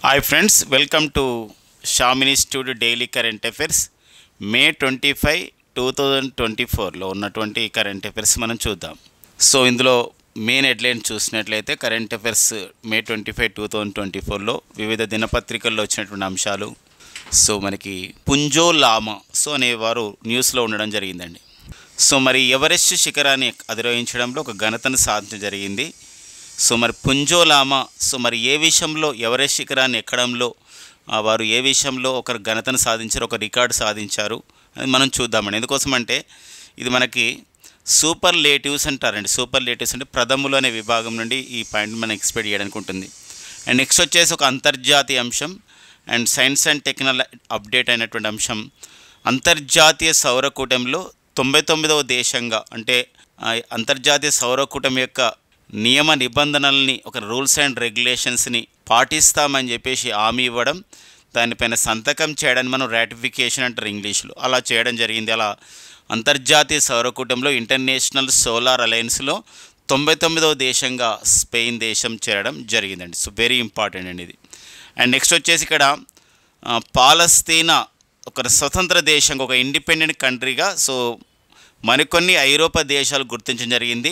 Hi friends, welcome to Shamini studio daily current affairs. May 25, 2024లో ఉన్నటువంటి current affairs మనం చూద్దాం. సో ఇందులో మెయిన్ హెడ్లైన్ చూసినట్లయితే కరెంట్ అఫైర్స్ మే 25, 2024లో వివిధ దినపత్రికల్లో వచ్చినటువంటి అంశాలు. సో మనకి పుంజో లామా అనేవారు న్యూస్లో ఉండడం జరిగిందండి. సో మరి ఎవరెస్ట్ శిఖరాన్ని అధిరోహించడంలో ఒక ఘనతను సాధించడం జరిగింది. సో మరి పుంజో లామా మరి ఏ విషయంలో ఎవరెస్ట్ శిఖరాన్ని ఎక్కడంలో వారు ఏ విషయంలో ఒక ఘనతను సాధించారు, ఒక రికార్డు సాధించారు అని మనం చూద్దామండి. ఎందుకోసమంటే ఇది మనకి సూపర్లేటివ్స్ అంటారండి. సూపర్లేటివ్స్ అంటే ప్రథములు అనే విభాగం నుండి ఈ పాయింట్ మనం ఎక్స్పెక్ట్ చేయడానికి ఉంటుంది. అండ్ నెక్స్ట్ వచ్చేసి ఒక అంతర్జాతీయ అంశం and science and technology update అయినటువంటి అంశం. అంతర్జాతీయ సౌరకూటంలో 99వ దేశంగా అంటే అంతర్జాతీయ సౌరకూటమి యొక్క నియమ నిబంధనల్ని, ఒక రూల్స్ అండ్ రెగ్యులేషన్స్ని పాటిస్తామని చెప్పేసి హామీ ఇవ్వడం, దానిపైన సంతకం చేయడానికి మనం రాటిఫికేషన్ అంటారు ఇంగ్లీష్లో, అలా చేయడం జరిగింది. అలా అంతర్జాతీయ సౌరకూటంలో ఇంటర్నేషనల్ సోలార్ అలయన్స్లో 99వ దేశంగా స్పెయిన్ దేశం చేరడం జరిగిందండి. సో వెరీ ఇంపార్టెంట్ అండి ఇది. అండ్ నెక్స్ట్ వచ్చేసి ఇక్కడ పాలస్తీనా ఒక స్వతంత్ర దేశంగా, ఒక ఇండిపెండెంట్ కంట్రీగా సో మరికొన్ని ఐరోపా దేశాలు గుర్తించడం జరిగింది.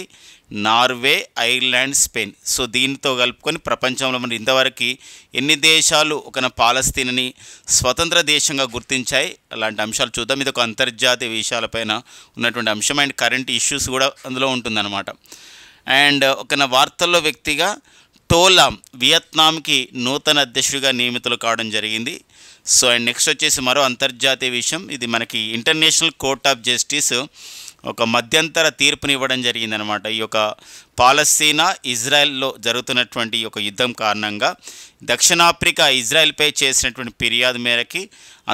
Norway, Ireland, Spain. సో దీనితో కలుపుకొని ప్రపంచంలో మరి ఇంతవరకు ఎన్ని దేశాలు ఒక పాలస్తీనాని స్వతంత్ర దేశంగా గుర్తించాయి, అలాంటి అంశాలు చూద్దాం. ఇది ఒక అంతర్జాతీయ విషయాలపైన ఉన్నటువంటి అంశం అండ్ కరెంట్ ఇష్యూస్ కూడా అందులో ఉంటుందన్నమాట. అండ్ ఒక వార్తల్లో వ్యక్తిగా టోలామ్ వియత్నాంకి నూతన అధ్యక్షుడిగా నియమితులు కావడం జరిగింది. సో అండ్ నెక్స్ట్ వచ్చేసి మరో అంతర్జాతీయ విషయం, ఇది మనకి ఇంటర్నేషనల్ కోర్ట్ ఆఫ్ జస్టిస్ ఒక మధ్యంతర తీర్పునివ్వడం జరిగిందనమాట. ఈ యొక్క పాలస్తీనా ఇజ్రాయెల్లో జరుగుతున్నటువంటి ఒక యుద్ధం కారణంగా దక్షిణాఫ్రికా ఇజ్రాయెల్పై చేసినటువంటి ఫిర్యాదు మేరకి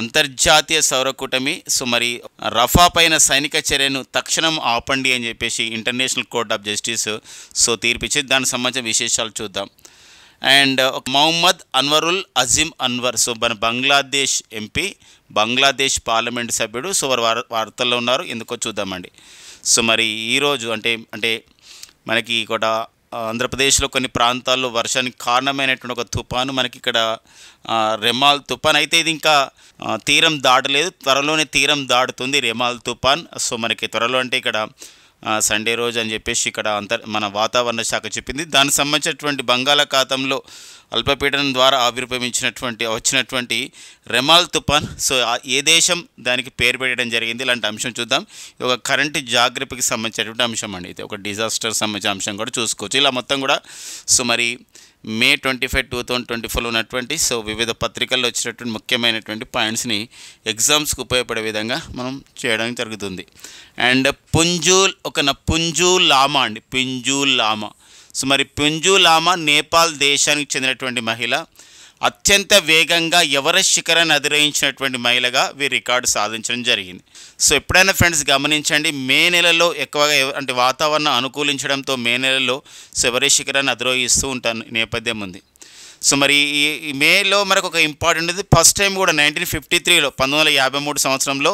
అంతర్జాతీయ సౌరకూటమి సో మరి రఫా పైన సైనిక చర్యను తక్షణం ఆపండి అని చెప్పేసి International Court of Justice so తీర్పిచ్చింది. దానికి సంబంధించిన విశేషాలు చూద్దాం. అండ్ మొహమ్మద్ అన్వరుల్ అజీమ్ అన్వర్ సో మన బంగ్లాదేశ్ ఎంపీ, బంగ్లాదేశ్ పార్లమెంట్ సభ్యుడు. సో వారు వార్తల్లో ఉన్నారు, ఎందుకో చూద్దామండి. సో మరి ఈరోజు అంటే మనకి ఇక్కడ ఆంధ్రప్రదేశ్లో కొన్ని ప్రాంతాల్లో వర్షానికి కారణమైనటువంటి ఒక తుఫాను మనకి ఇక్కడ రెమాల్ తుఫాన్. అయితే ఇది ఇంకా తీరం దాటలేదు, త్వరలోనే తీరం దాటుతుంది రెమాల్ తుఫాన్. సో మనకి త్వరలో అంటే ఇక్కడ సండే రోజు అని చెప్పేసి ఇక్కడ మన వాతావరణ శాఖ చెప్పింది. దానికి సంబంధించినటువంటి బంగాళాఖాతంలో అల్పపీడనం ద్వారా వచ్చినటువంటి రెమాల్ తుఫాన్ సో ఏ దేశం దానికి పేరు పెట్టడం జరిగింది, ఇలాంటి అంశం చూద్దాం. ఇది ఒక కరెంట్ జాగ్రత్తకి సంబంధించినటువంటి అంశం అండి. ఇది ఒక డిజాస్టర్ సంబంధించిన అంశం కూడా చూసుకోవచ్చు. ఇలా మొత్తం కూడా సో మరి మే 25, 2024లో ఉన్నటువంటి సో వివిధ పత్రికల్లో వచ్చినటువంటి ముఖ్యమైనటువంటి పాయింట్స్ని ఎగ్జామ్స్కి ఉపయోగపడే విధంగా మనం చేయడానికి జరుగుతుంది. అండ్ పుంజు లామా అండి, పుంజు లామా. సో మరి పుంజు లామా నేపాల్ దేశానికి చెందినటువంటి మహిళ, అత్యంత వేగంగా ఎవరెస్ట్ శిఖరాన్ని అధిరోహించినటువంటి మహిళగా వీరు రికార్డు సాధించడం జరిగింది. సో ఎప్పుడైనా ఫ్రెండ్స్ గమనించండి, మే నెలలో ఎక్కువగా అంటే వాతావరణం అనుకూలించడంతో మే నెలలో సో ఎవరెస్ట్ శిఖరాన్ని అధిరోహిస్తూ ఉంటాను నేపథ్యం ఉంది. సో మరి ఈ మేలో మనకు ఒక ఇంపార్టెంట్ ఉంది. ఫస్ట్ టైం కూడా 1953లో 1953 సంవత్సరంలో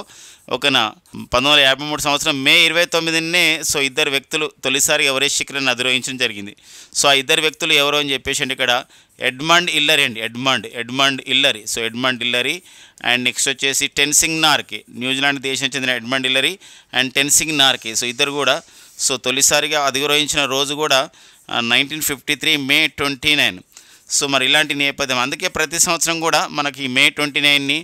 1953 సంవత్సరం మే 29నే సో ఇద్దరు వ్యక్తులు తొలిసారి ఎవరెస్ట్ శిఖరాన్ని అధిరోహించడం జరిగింది. సో ఆ ఇద్దరు వ్యక్తులు ఎవరో అని చెప్పేసి అంటే ఇక్కడ ఎడ్మండ్ హిల్లరీ అండి, Edmund Hillary. So Edmund Hillary and next వచ్చేసి టెన్సింగ్ నార్కే, న్యూజిలాండ్ దేశం చెందిన Edmund Hillary and Tenzing Norgay. So ఇద్దరు కూడా సో తొలిసారిగా అధిరోహించిన రోజు కూడా 1953 మే 29. సో మరి ఇలాంటి నేపథ్యం, అందుకే ప్రతి సంవత్సరం కూడా మనకి మే 29ని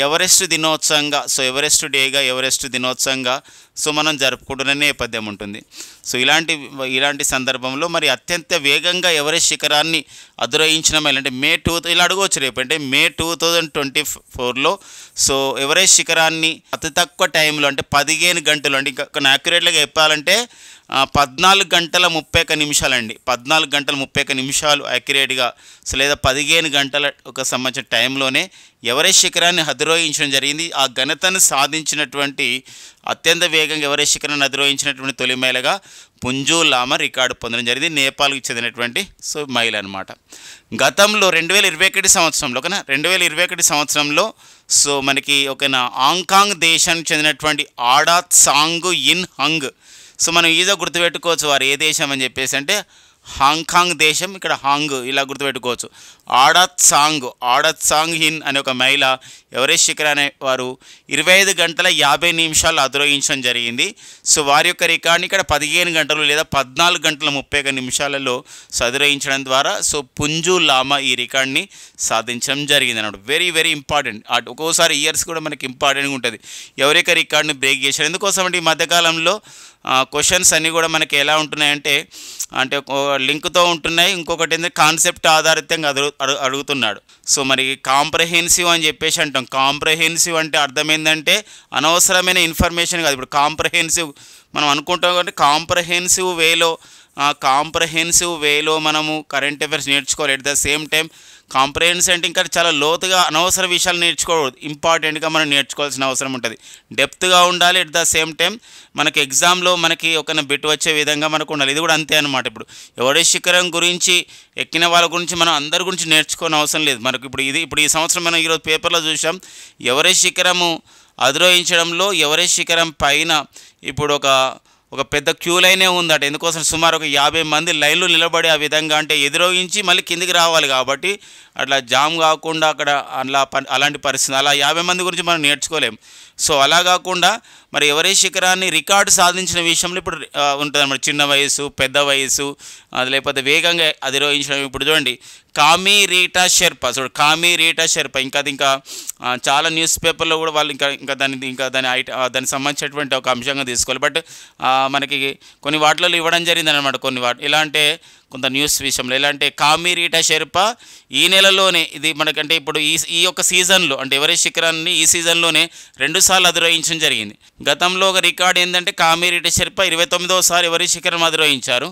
ఎవరెస్ట్ దినోత్సవంగా సో ఎవరెస్ట్ డేగా, ఎవరెస్ట్ దినోత్సవంగా సో మనం జరుపుకుంటున్న నేపథ్యం ఉంటుంది. సో ఇలాంటి సందర్భంలో మరి అత్యంత వేగంగా ఎవరెస్ట్ శిఖరాన్ని అధిరోహించిన మహిళ అంటే ఇలా అడగవచ్చు రేపు అంటే మే 2024లో సో ఎవరెస్ట్ శిఖరాన్ని అతి తక్కువ టైంలో అంటే 15 గంటలు అంటే ఇంకా యాక్యురేట్గా చెప్పాలంటే 14 గంటల 31 నిమిషాలండి, 14 గంటల 31 నిమిషాలు యాక్యురేట్గా సో లేదా 15 గంటల ఒక సంబంధించిన టైంలోనే ఎవరెస్ట్ శిఖరాన్ని అధిరోహించడం జరిగింది. ఆ ఘనతను సాధించినటువంటి అత్యంత వేగంగా ఎవరెస్ట్ శిఖరాన్ని అధిరోహించినటువంటి తొలి మహిళగా పుంజు లామా రికార్డు పొందడం జరిగింది. నేపాల్కి చెందినటువంటి సో మహిళ అనమాట. గతంలో 2021 సంవత్సరంలో 2021 సంవత్సరంలో సో మనకి హాంకాంగ్ దేశానికి చెందినటువంటి ఆడా సాంగ్ ఇన్ హంగ్. సో మనం ఈజీగా గుర్తుపెట్టుకోవచ్చు వారు ఏ దేశం అని చెప్పేసి అంటే హాంకాంగ్ దేశం, ఇక్కడ హాంగ్ ఇలా గుర్తుపెట్టుకోవచ్చు. ఆడత్ సాంగ్ హిన్ అనే ఒక మహిళ ఎవరెస్ట్ శిఖరాన్ని వారు 25 గంటల 50 నిమిషాలు అధిరోహించడం జరిగింది. సో వారి యొక్క రికార్డ్ని ఇక్కడ 15 గంటలు లేదా 14 గంటల 31 నిమిషాలలో అధిరోహించడం ద్వారా సో పుంజు లామా ఈ రికార్డ్ని సాధించడం జరిగింది అన్నమాట. Very very important. ఒక్కోసారి ఇయర్స్ కూడా మనకి ఇంపార్టెంట్గా ఉంటుంది ఎవరైతే రికార్డ్ని బ్రేక్ చేశారు. ఎందుకోసం అంటే ఈ మధ్యకాలంలో క్వశ్చన్స్ అన్నీ కూడా మనకి ఎలా ఉంటున్నాయంటే అంటే లింక్తో ఉంటున్నాయి. ఇంకొకటి ఏంటంటే కాన్సెప్ట్ ఆధారితంగా అడుగుతున్నాడు. సో మరి కాంప్రహెన్సివ్ అని చెప్పేసి అంటాం. కాంప్రహెన్సివ్ అంటే అర్థం ఏంటంటే అనవసరమైన ఇన్ఫర్మేషన్ కాదు. ఇప్పుడు కాంప్రహెన్సివ్ మనం అనుకుంటాం కాబట్టి కాంప్రహెన్సివ్ వేలో మనము కరెంట్ అఫైర్స్ నేర్చుకోవాలి. At the same time comprehensive అంటే ఇంకా చాలా లోతుగా అనవసర విషయాలు నేర్చుకోకూడదు. ఇంపార్టెంట్గా మనం నేర్చుకోవాల్సిన అవసరం ఉంటుంది. డెప్త్గా ఉండాలి. ఎట్ ద సేమ్ టైం మనకి ఎగ్జామ్లో మనకి ఒక బిట్ వచ్చే విధంగా మనకు ఉండాలి. ఇది కూడా అంతే అనమాట. ఇప్పుడు ఎవరెస్ట్ శిఖరం గురించి ఎక్కిన వాళ్ళ గురించి మనం అందరి గురించి నేర్చుకోని అవసరం లేదు. మనకు ఇప్పుడు ఈ సంవత్సరం మనం ఈరోజు పేపర్లో చూసాం. ఎవరెస్ట్ శిఖరము అధిరోహించడంలో ఎవరెస్ట్ శిఖరం పైన ఇప్పుడు ఒక పెద్ద క్యూ లైనే ఉందట. ఎందుకోసం సుమారు ఒక 50 మంది లైన్లో నిలబడి ఆ విధంగా అంటే ఎదురోహించి మళ్ళీ కిందికి రావాలి కాబట్టి అట్లా జామ్ కాకుండా అక్కడ అలాంటి పరిస్థితి అలా 50 మంది గురించి మనం నేర్చుకోలేం. సో అలా కాకుండా మరి ఎవరెస్ట్ శిఖరాన్ని రికార్డు సాధించిన విషయంలో ఇప్పుడు ఉంటుంది అన్నమాట. చిన్న వయసు, పెద్ద వయసు, అది లేకపోతే వేగంగా అధిరోహించడం. ఇప్పుడు చూడండి కామి రీటా షెర్పా ఇంకా చాలా న్యూస్ పేపర్లో కూడా వాళ్ళు దానికి సంబంధించినటువంటి ఒక అంశంగా తీసుకోవాలి. బట్ మనకి కొన్ని వాటిలో ఇవ్వడం జరిగింది అనమాట. ఎలా అంటే కొంత న్యూస్ విషయంలో ఎలా అంటే కామి రీటా షెర్పా ఈ నెలలోనే ఇది మనకంటే ఇప్పుడు ఈ యొక్క సీజన్లో అంటే ఎవరెస్ట్ శిఖరాన్ని ఈ సీజన్లోనే 2 సార్లు అధిరోహించడం జరిగింది. గతంలో ఒక రికార్డ్ ఏంటంటే కామి రీటా షెర్పా 29వ సారి ఎవరెస్ట్ శిఖరం అధిరోహించారు.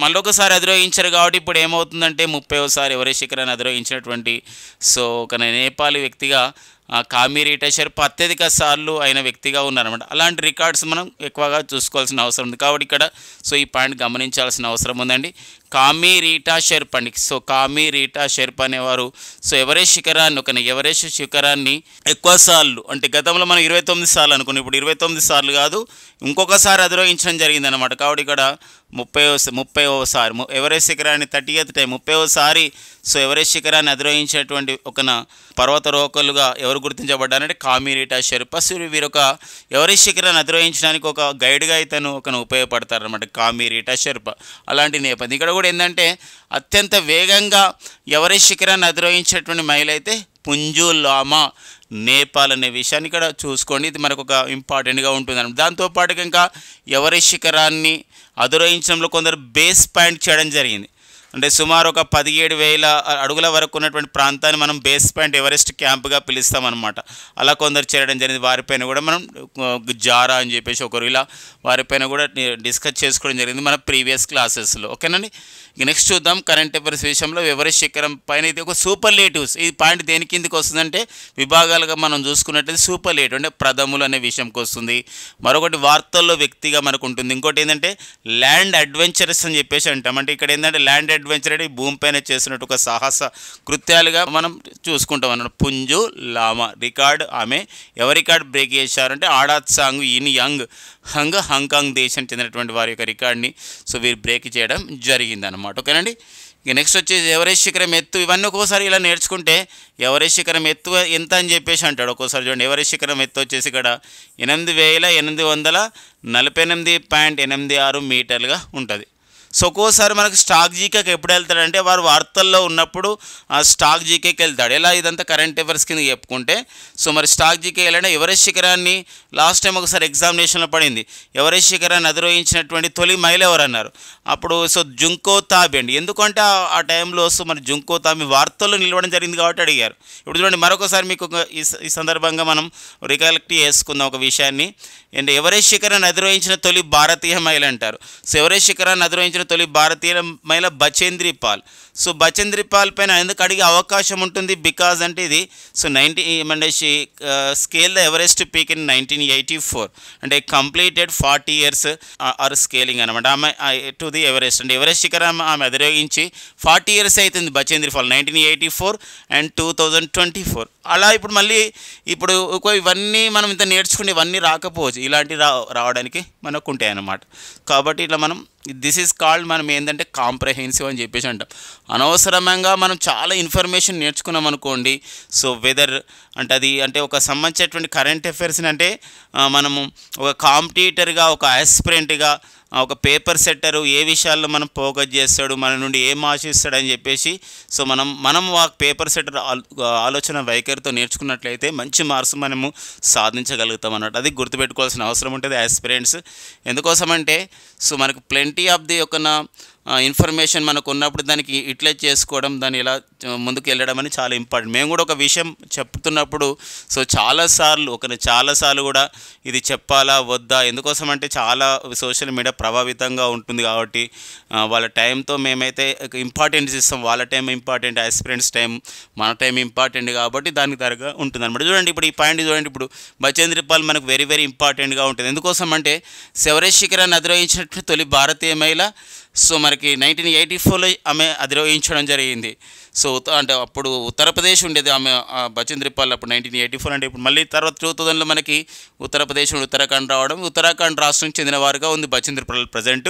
మళ్ళొకసారి అధిరోహించారు కాబట్టి ఇప్పుడు ఏమవుతుందంటే 30వ సారి ఎవరెస్ట్ శిఖరాన్ని అధిరోహించినటువంటి సో ఒక నేపాలి వ్యక్తిగా కామి రీటా షెర్పా అత్యధిక సార్లు అయిన వ్యక్తిగా ఉన్నారన్నమాట. అలాంటి రికార్డ్స్ మనం ఎక్కువగా చూసుకోవాల్సిన అవసరం ఉంది. కాబట్టి ఇక్కడ సో ఈ పాయింట్ గమనించాల్సిన అవసరం ఉందండి. కామి రీటా షెర్పా అండి. సో కామి రీటా షెర్పా అనేవారు సో ఎవరెస్ట్ శిఖరాన్ని ఎక్కువ సార్లు అంటే గతంలో మనం 29 సార్లు అనుకున్నాం. ఇప్పుడు 29 సార్లు కాదు, ఇంకొకసారి అధిరోహించడం జరిగిందనమాట. కాబట్టి ఇక్కడ 30వ సారి ఎవరెస్ట్ శిఖరాన్ని 30th టైం 30వ సారి సో ఎవరెస్ట్ శిఖరాన్ని అధిరోహించినటువంటి ఒక పర్వతారోహకులుగా ఎవరు గుర్తించబడ్డారంటే కామి రీటా షెర్పా. సో వీరొక ఎవరెస్ట్ శిఖరాన్ని అధిరోహించడానికి ఒక గైడ్గా ఇతను ఉపయోగపడతారనమాట కామి రీటా షెర్పా. అలాంటి నేపథ్యం ఇక్కడ కూడా ఏంటంటే అత్యంత వేగంగా ఎవరెస్ట్ శిఖరాన్ని అధిరోహించేటువంటి మహిళ అయితే పుంజు లామా నేపాల్ అనే విషయాన్ని ఇక్కడ చూసుకోండి. ఇది మనకు ఒక ఇంపార్టెంట్గా ఉంటుంది. దాంతోపాటుగా ఇంకా ఎవరెస్ట్ శిఖరాన్ని అధిరోహించడంలో కొందరు బేస్ పాయింట్ చేయడం జరిగింది. అంటే సుమారు ఒక 17,000 అడుగుల వరకు ఉన్నటువంటి ప్రాంతాన్ని మనం బేస్ పాయింట్ ఎవరెస్ట్ క్యాంప్గా పిలుస్తామన్నమాట. అలా కొందరు చేరడం జరిగింది. వారిపైన కూడా మనం జారా అని చెప్పేసి ఒకరు ఇలా వారిపైన కూడా డిస్కస్ చేసుకోవడం జరిగింది మన ప్రీవియస్ క్లాసెస్లో. ఓకేనండి. ఇక నెక్స్ట్ చూద్దాం కరెంట్ అఫైర్స్ విషయంలో ఎవరెస్ట్ శిఖరం పైన ఇది ఒక సూపర్లేటివ్స్. ఈ పాయింట్ దేని కిందకి వస్తుందంటే విభాగాలుగా మనం చూసుకున్నట్లయితే సూపర్లేటివ్ అంటే ప్రథములు అనే విషయంకి వస్తుంది. మరొకటి వార్తల్లో వ్యక్తిగా మనకు ఉంటుంది. ఇంకోటి ఏంటంటే ల్యాండ్ అడ్వెంచరస్ అని చెప్పేసి అంటాం. అంటే ఇక్కడ ఏంటంటే ల్యాండ్ అడ్వెంచర్ అంటే భూమిపైన చేసినట్టు ఒక సాహస కృత్యాలుగా మనం చూసుకుంటాం అన్నమాట. పుంజు లామా రికార్డ్ ఆమె ఎవరి రికార్డ్ బ్రేక్ చేశారంటే ఆడాత్ సాంగ్ ఇన్ యంగ్ హాంకాంగ్ దేశానికి చెందినటువంటి వారి యొక్క రికార్డ్ని సో వీరు బ్రేక్ చేయడం జరిగిందనమాట. ఓకేనండి. ఇక నెక్స్ట్ వచ్చేసి ఎవరెస్ట్ శిఖరం ఎత్తు. ఇవన్నీ ఒక్కోసారి ఇలా నేర్చుకుంటే ఎవరెస్ట్ శిఖరం ఎత్తు ఎంత అని చెప్పేసి అంటాడు. ఒక్కోసారి చూడండి ఎవరెస్ట్ శిఖరం ఎత్తు వచ్చేసి ఇక్కడ 8,848.86 మీటర్లుగా ఉంటుంది. సో ఒక్కోసారి మనకు స్టాక్ జీకేకి ఎప్పుడు వెళ్తాడంటే వారు వార్తల్లో ఉన్నప్పుడు ఆ స్టాక్ జీకేకి వెళ్తాడు. ఎలా ఇదంతా కరెంట్ అఫైర్స్ కింద చెప్పుకుంటే సో మరి స్టాక్ జీకే వెళ్ళంటే ఎవరెస్ట్ శిఖరాన్ని లాస్ట్ టైం ఒకసారి ఎగ్జామినేషన్లో పడింది. ఎవరెస్ట్ శిఖరాన్ని అధిరోహించినటువంటి తొలి మహిళ ఎవరన్నారు అప్పుడు సో జుంకో తాబి అండి. ఎందుకంటే ఆ టైంలో సో మరి జుంకో తాబి వార్తల్లో నిలవడం జరిగింది కాబట్టి అడిగారు. ఇప్పుడు చూడండి మరొకసారి మీకు ఈ సందర్భంగా మనం రికలెక్ట్ చేసుకుందాం ఒక విషయాన్ని. అండ్ ఎవరెస్ట్ శిఖరాన్ని అధిరోహించిన తొలి భారతీయ మహిళ అంటారు. సో ఎవరెస్ట్ శిఖరాన్ని అధిరోహించిన తొలి భారతీయ మహిళ బచేంద్రి పాల్. సో బచేంద్రి పాల్ పైన ఎందుకు అడిగే అవకాశం ఉంటుంది బికాజ్ అంటే ఇది so scale the Everest peak in 1984 అంటే కంప్లీటెడ్ 40 years ఆర్ స్కేలింగ్ అనమాట ఆమె టు ది ఎవరెస్ట్. అంటే ఎవరెస్ట్ శిఖరం ఆమె అధిరోహించి 40 years అవుతుంది బచేంద్రి పాల్ 1984 and 2024. అలా ఇప్పుడు మళ్ళీ ఇవన్నీ మనం ఇంత నేర్చుకుంటే ఇవన్నీ రాకపోవచ్చు. ఇలాంటివి రావడానికి మనకు ఉంటాయి అన్నమాట. కాబట్టి ఇట్లా మనం దిస్ ఈజ్ కాల్డ్ మనం ఏంటంటే కాంప్రహెన్సివ్ అని చెప్పేసి అంటాం. అనవసరంగా మనం చాలా ఇన్ఫర్మేషన్ నేర్చుకున్నాం అనుకోండి, సో వెదర్ అంటే అది అంటే ఒక సంబంధించినటువంటి కరెంట్ అఫైర్స్ని అంటే మనము ఒక కాంపిటీటర్గా, ఒక ఆస్పిరెంట్గా, ఒక పేపర్ సెట్టరు ఏ విషయాల్లో మనం ఫోకస్ చేస్తాడు, మన నుండి ఏం ఆశిస్తాడు అని చెప్పేసి సో మనం ఆ పేపర్ సెట్టర్ ఆలోచన వైఖరితో నేర్చుకున్నట్లయితే మంచి మార్క్స్ మనము సాధించగలుగుతాం అన్నట్టు. అది గుర్తుపెట్టుకోవాల్సిన అవసరం ఉంటుంది ఆస్పిరెంట్స్. ఎందుకోసమంటే సో మనకు ప్లెంటీ ఆఫ్ ది ఒక ఇన్ఫర్మేషన్ మనకు ఉన్నప్పుడు దానికి యూటిలైజ్ చేసుకోవడం, దాన్ని ఎలా ముందుకు వెళ్ళడం అని చాలా ఇంపార్టెంట్. మేము కూడా ఒక విషయం చెప్తున్నప్పుడు సో చాలాసార్లు కూడా ఇది చెప్పాలా వద్దా, ఎందుకోసం అంటే చాలా సోషల్ మీడియా ప్రభావితంగా ఉంటుంది కాబట్టి వాళ్ళ టైంతో మేమైతే ఇంపార్టెన్స్ ఇస్తాం. వాళ్ళ టైం ఇంపార్టెంట్, ఆస్పిరెంట్స్ టైం, మన టైం ఇంపార్టెంట్ కాబట్టి దానికి తరగా ఉంటుంది అనమాట. చూడండి ఇప్పుడు ఈ పాయింట్ చూడండి, ఇప్పుడు బచేంద్రి పాల్ మనకు వెరీ వెరీ ఇంపార్టెంట్గా ఉంటుంది. ఎందుకోసం అంటే ఎవరెస్ట్ శిఖరాన్ని అధిరోహించినట్టు తొలి భారతీయ మహిళ. సో మనకి 1984లో ఆమె అధిరోహించడం జరిగింది. సో అంటే అప్పుడు ఉత్తరప్రదేశ్ ఉండేది ఆమె బచేంద్రి పాల్ అప్పుడు 1984 అంటే ఇప్పుడు మళ్ళీ తర్వాత 2000లో మనకి ఉత్తరప్రదేశ్ ఉత్తరాఖండ్ రావడం, ఉత్తరాఖండ్ రాష్ట్రం చెందిన వారుగా ఉంది బచేంద్రి పాల్ ప్రజెంట్.